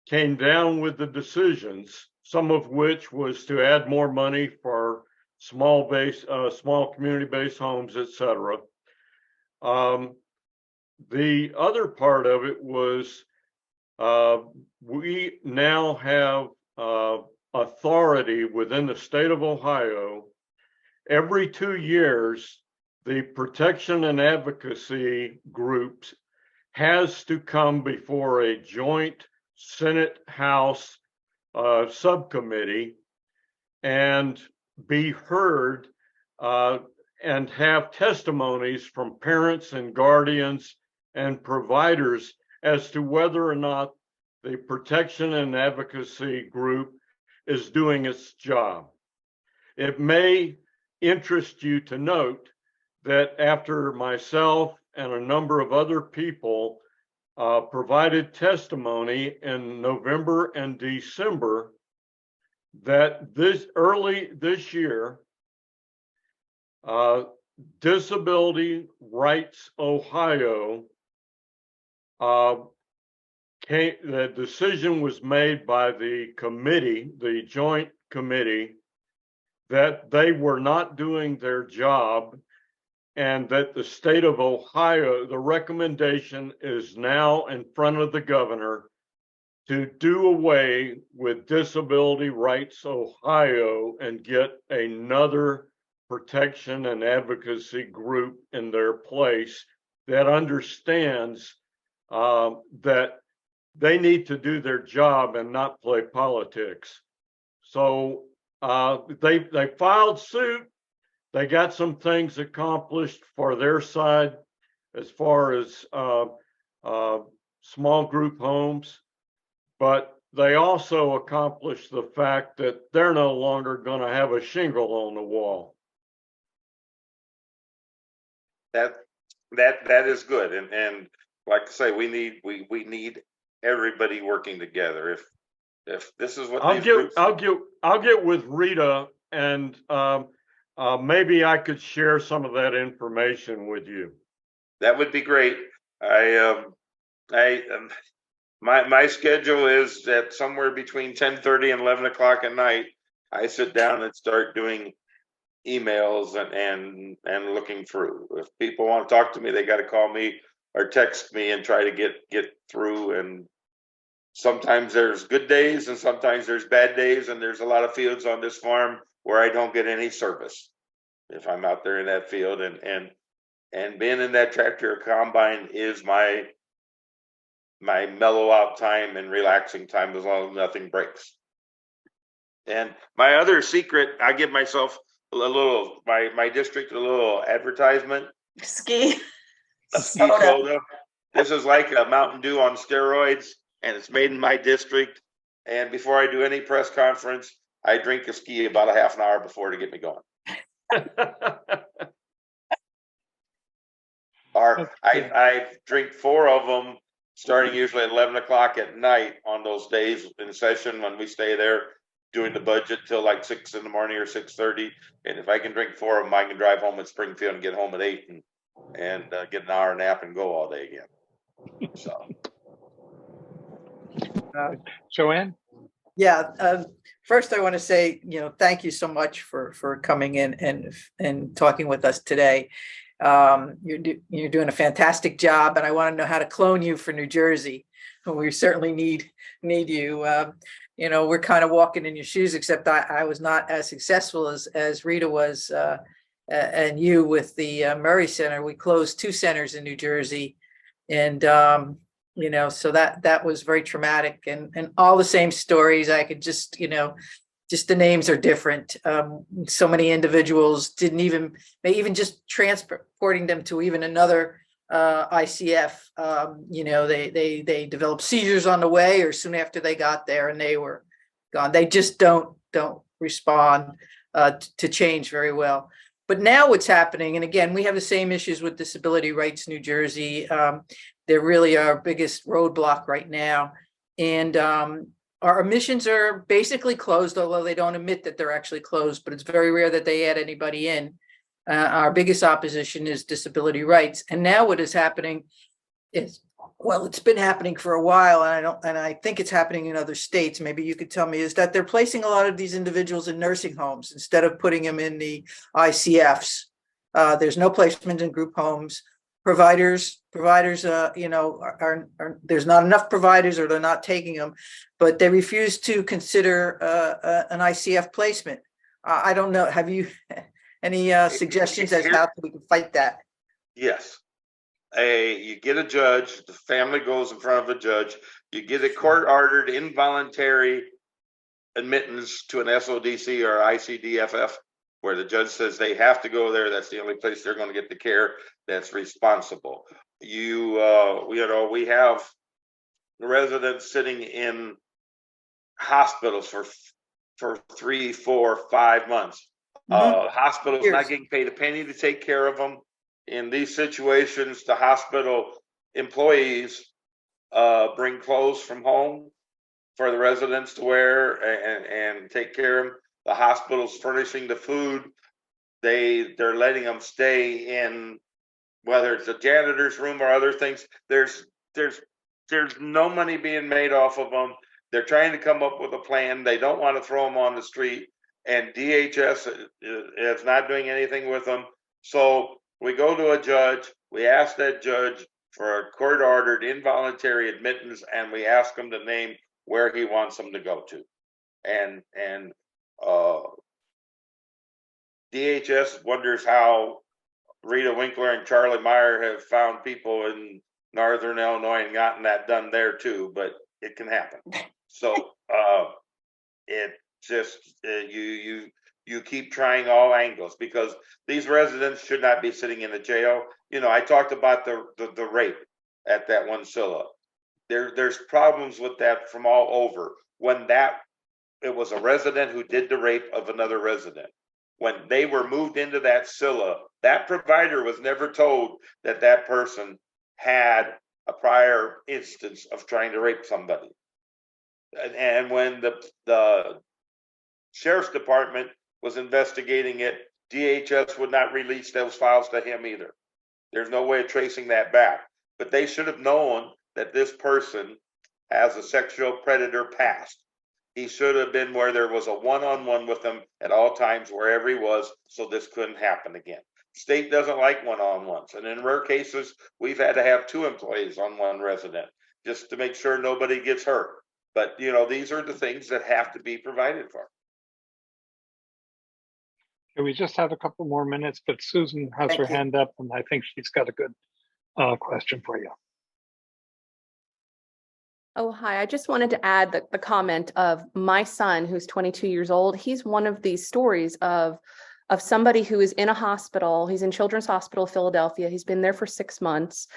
came down with the decisions, some of which was to add more money for small community-based homes, etc. The other part of it was we now have authority within the state of Ohio. Every 2 years, the protection and advocacy groups has to come before a joint Senate House subcommittee and be heard and have testimonies from parents and guardians and providers as to whether or not the protection and advocacy group is doing its job. It may interest you to note that after myself and a number of other people provided testimony in November and December, that early this year, Disability Rights Ohio, the decision was made by the committee, the joint committee, that they were not doing their job and that the state of Ohio, the recommendation is now in front of the governor to do away with Disability Rights Ohio and get another protection and advocacy group in their place that understands that they need to do their job and not play politics. So they filed suit. They got some things accomplished for their side as far as small group homes, but they also accomplished the fact that they're no longer going to have a shingle on the wall. That is good, and like I say, we need everybody working together. If this is what I'll get with Rita and maybe I could share some of that information with you. That would be great. My schedule is that somewhere between 10:30 and 11 o'clock at night, I sit down and start doing emails and looking through. If people want to talk to me, they got to call me or text me and try to get through. And sometimes there's good days and sometimes there's bad days, and there's a lot of fields on this farm where I don't get any service if I'm out there in that field, and being in that tractor or combine is my mellow out time and relaxing time as long as nothing breaks. And my other secret, I give myself my district a little advertisement. Ski soda. This is like a Mountain Dew on steroids, and it's made in my district. And before I do any press conference, I drink a ski about a half an hour before to get me going. Or I drink 4 of them, starting usually at 11 o'clock at night on those days in session when we stay there. doing the budget till like 6 in the morning or 6:30. And if I can drink 4 of them, I can drive home at Springfield and get home at 8 and get an hour nap and go all day again. So. Joanne? Yeah, first I want to say, thank you so much for coming in and talking with us today. You're doing a fantastic job, and I want to know how to clone you for New Jersey. We certainly need you. We're kind of walking in your shoes, except I was not as successful as Rita was, and you with the Murray Center. We closed 2 centers in New Jersey, and so that was very traumatic, and all the same stories. I could just the names are different. So many individuals even just transporting them to even another ICF. They developed seizures on the way or soon after they got there, and they were gone. They just don't respond to change very well. But now what's happening, and again, we have the same issues with Disability Rights New Jersey. They're really our biggest roadblock right now. And our admissions are basically closed, although they don't admit that they're actually closed, but it's very rare that they add anybody in. Our biggest opposition is disability rights. And now what is happening is, well, it's been happening for a while, and I think it's happening in other states. Maybe you could tell me, is that they're placing a lot of these individuals in nursing homes instead of putting them in the ICFs. There's no placement in group homes. Providers, there's not enough providers, or they're not taking them, but they refuse to consider an ICF placement. I don't know. Have you any suggestions as how we can fight that? Yes. You get a judge, the family goes in front of a judge, you get a court-ordered involuntary admittance to an SODC or ICDFF, where the judge says they have to go there. That's the only place they're going to get the care that's responsible. We have residents sitting in hospitals for 3, 4, 5 months. Hospitals not getting paid a penny to take care of them. In these situations, the hospital employees bring clothes from home for the residents to wear and take care of them. The hospital's furnishing the food. They're letting them stay in, whether it's a janitor's room or other things. There's no money being made off of them. They're trying to come up with a plan. They don't want to throw them on the street, and DHS is not doing anything with them. So we go to a judge. We ask that judge for a court-ordered involuntary admittance, and we ask him to name where he wants them to go to. And DHS wonders how Rita Winkler and Charlie Meier have found people in Northern Illinois and gotten that done there too, but it can happen. So it just you keep trying all angles, because these residents should not be sitting in the jail. I talked about the rape at that one Scylla. There's problems with that from all over. When it was a resident who did the rape of another resident. When they were moved into that Scylla, that provider was never told that that person had a prior instance of trying to rape somebody. And when the sheriff's department was investigating it, DHS would not release those files to him either. There's no way of tracing that back. But they should have known that this person has a sexual predator past. He should have been where there was a one-on-one with him at all times, wherever he was, so this couldn't happen again. State doesn't like one-on-ones, and in rare cases, we've had to have 2 employees on one resident just to make sure nobody gets hurt. But these are the things that have to be provided for. Okay, we just have a couple more minutes, but Susan has her hand up, and I think she's got a good question for you. Oh, hi. I just wanted to add the comment of my son, who's 22 years old. He's one of these stories of somebody who is in a hospital. He's in Children's Hospital, Philadelphia. He's been there for 6 months.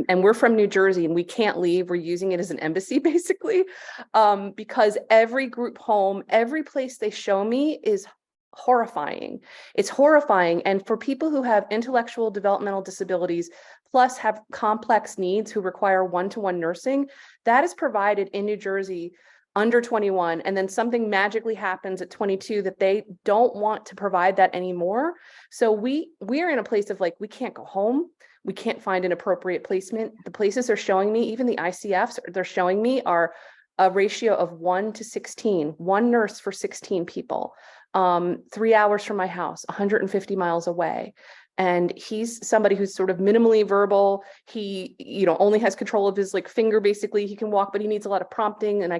And we're from New Jersey, and we can't leave. We're using it as an embassy, basically, because every group home, every place they show me is horrifying. It's horrifying. And for people who have intellectual developmental disabilities, plus have complex needs who require one-to-one nursing, that is provided in New Jersey under 21, and then something magically happens at 22 that they don't want to provide that anymore. So we're in a place of like, we can't go home. We can't find an appropriate placement. The places they're showing me, even the ICFs they're showing me, are a ratio of 1 to 16, one nurse for 16 people, 3 hours from my house, 150 miles away. And he's somebody who's sort of minimally verbal. He, only has control of his like finger, basically. He can walk, but he needs a lot of prompting, and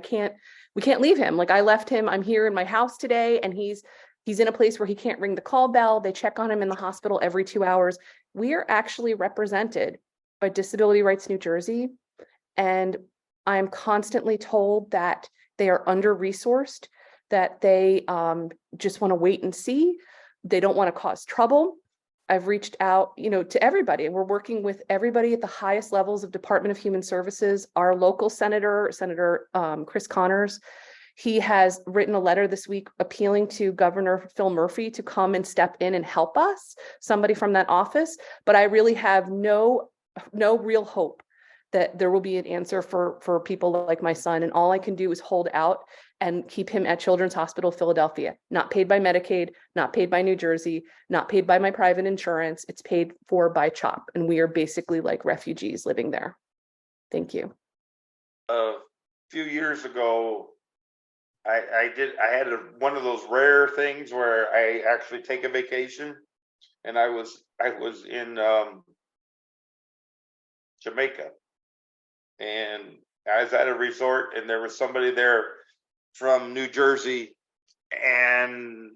we can't leave him. Like, I left him, I'm here in my house today, and he's in a place where he can't ring the call bell. They check on him in the hospital every 2 hours. We are actually represented by Disability Rights New Jersey, and I'm constantly told that they are under-resourced, that they just want to wait and see. They don't want to cause trouble. I've reached out, to everybody, and we're working with everybody at the highest levels of Department of Human Services. Our local Senator Chris Connors, he has written a letter this week appealing to Governor Phil Murphy to come and step in and help us, somebody from that office. But I really have no real hope that there will be an answer for people like my son. And all I can do is hold out and keep him at Children's Hospital Philadelphia, not paid by Medicaid, not paid by New Jersey, not paid by my private insurance. It's paid for by CHOP. And we are basically like refugees living there. Thank you. A few years ago, I had one of those rare things where I actually take a vacation, and I was in Jamaica, and I was at a resort, and there was somebody there from New Jersey, and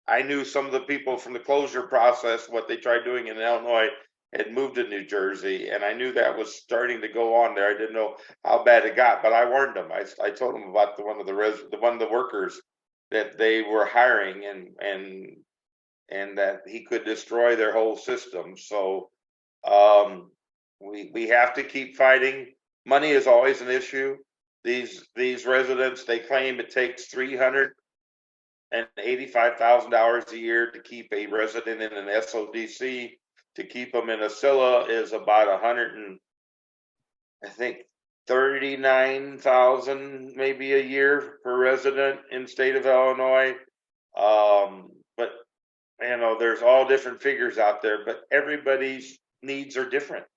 I knew some of the people from the closure process, what they tried doing in Illinois, had moved to New Jersey, and I knew that was starting to go on there. I didn't know how bad it got, but I warned them. I told them about one of the workers that they were hiring, and that he could destroy their whole system. So we have to keep fighting. Money is always an issue. These residents, they claim it takes $385,000 a year to keep a resident in an SODC. To keep them in a SILA is about $39,000 maybe a year per resident in the state of Illinois. But there's all different figures out there, but everybody's needs are different,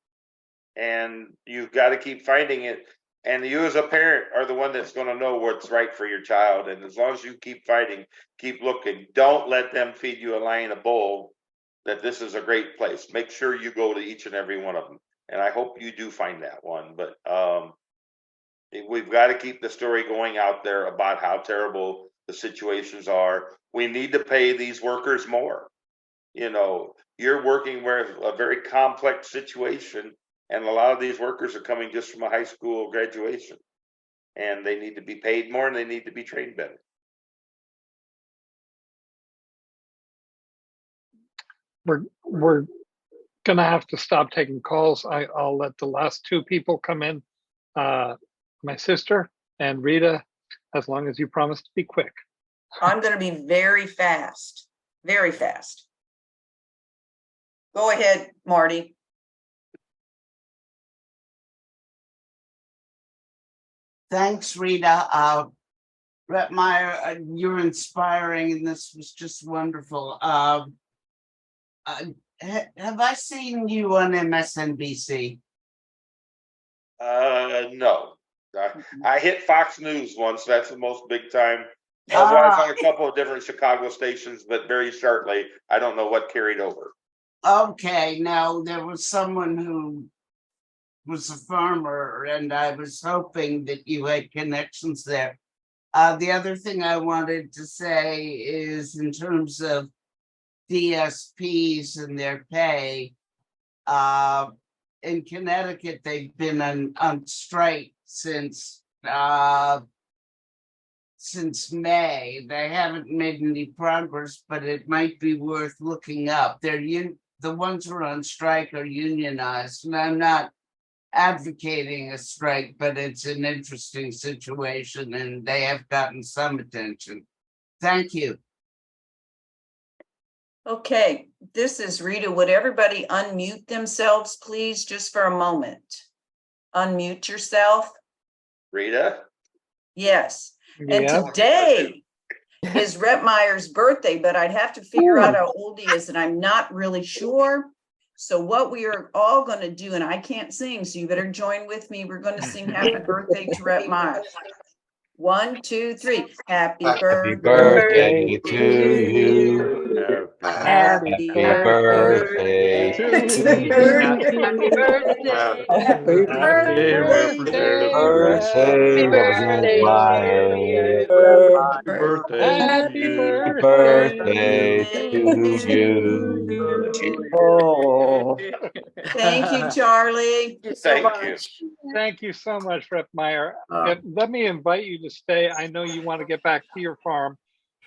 and you've got to keep fighting it. And you as a parent are the one that's going to know what's right for your child. And as long as you keep fighting, keep looking, don't let them feed you a lie in a bowl that this is a great place. Make sure you go to each and every one of them. And I hope you do find that one. But we've got to keep the story going out there about how terrible the situations are. We need to pay these workers more. You're working with a very complex situation, and a lot of these workers are coming just from a high school graduation, and they need to be paid more, and they need to be trained better. We're gonna have to stop taking calls. I'll let the last two people come in. My sister and Rita, as long as you promise to be quick. I'm going to be very fast, very fast. Go ahead, Marty. Thanks, Rita. Rep Meier, you're inspiring, and this was just wonderful. Have I seen you on MSNBC? No. I hit Fox News once. That's the most big time. Although I've had a couple of different Chicago stations, but very shortly. I don't know what carried over. Okay, now there was someone who was a farmer, and I was hoping that you had connections there. The other thing I wanted to say is in terms of DSPs and their pay, in Connecticut, they've been on strike since May. They haven't made any progress, but it might be worth looking up. The ones who are on strike are unionized, and I'm not advocating a strike, but it's an interesting situation, and they have gotten some attention. Thank you. Okay, this is Rita. Would everybody unmute themselves, please, just for a moment? Unmute yourself. Rita? Yes. And Yeah. today is Rep Meier's birthday, but I'd have to figure out how old he is, and I'm not really sure. So what we are all going to do, and I can't sing, so you better join with me. We're going to sing happy birthday to Rep Meyer. 1, 2, 3. Happy birthday to to you. Happy Happy birthday birthday to to you. Happy birthday. Happy Birthday, birthday, Representative Birthday. Happy birthday to Happy you. Birthday to you. you. Oh. Thank you, Charlie. Thank you. Thank you so much, Rep Meyer. Um, Let me invite you to stay. I know you want to get back to your farm,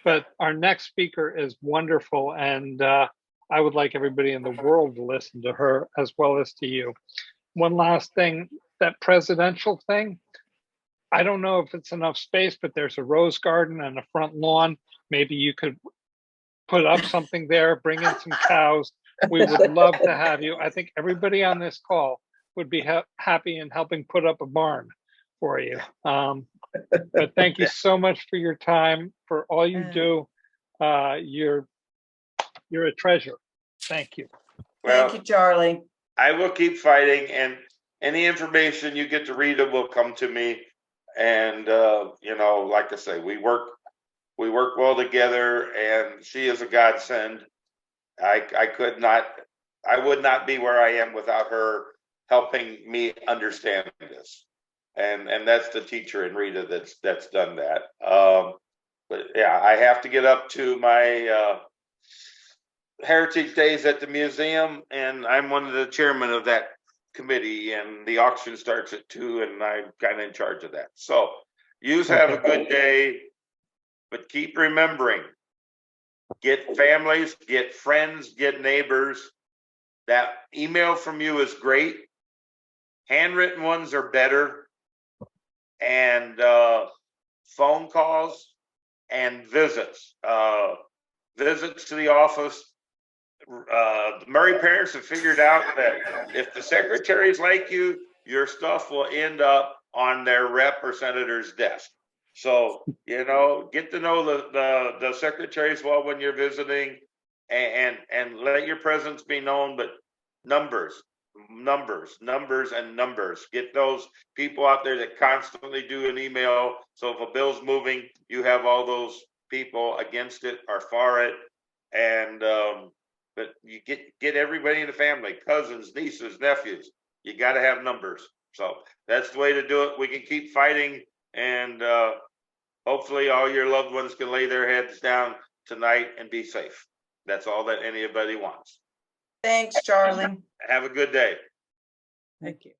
but our next speaker is wonderful, and I would like everybody in the world to listen to her as well as to you. One last thing, that presidential thing, I don't know if it's enough space, but there's a rose garden and a front lawn. Maybe you could put up something there, bring in some cows. We would love to have you. I think everybody on this call would be happy in helping put up a barn for you. But thank you so much for your time, for all you do. You're a treasure. Thank you. Thank Well, you, Charlie. I will keep fighting, and any information you get to read it will come to me. And you know, like I say, we work well together, and she is a godsend. I would not be where I am without her helping me understand this. And that's the teacher in Rita that's done that. But yeah, I have to get up to my Heritage Days at the museum, and I'm one of the chairman of that committee, and the auction starts at 2, and I'm kind of in charge of that. So you have a good day, but keep remembering, get families, get friends, get neighbors. That email from you is great. Handwritten ones are better, and phone calls and visits. Visits to the office. The Murray parents have figured out that if the secretaries like you, your stuff will end up on their rep or senator's desk. So, you know, get to know the secretaries well when you're visiting, and let your presence be known, but numbers. Get those people out there that constantly do an email. So if a bill's moving, you have all those people against it or for it. And but you get everybody in the family, cousins, nieces, nephews. You got to have numbers. So that's the way to do it. We can keep fighting, and hopefully all your loved ones can lay their heads down tonight and be safe. That's all that anybody wants. Thanks, Charlie. Have a good day. Thank you.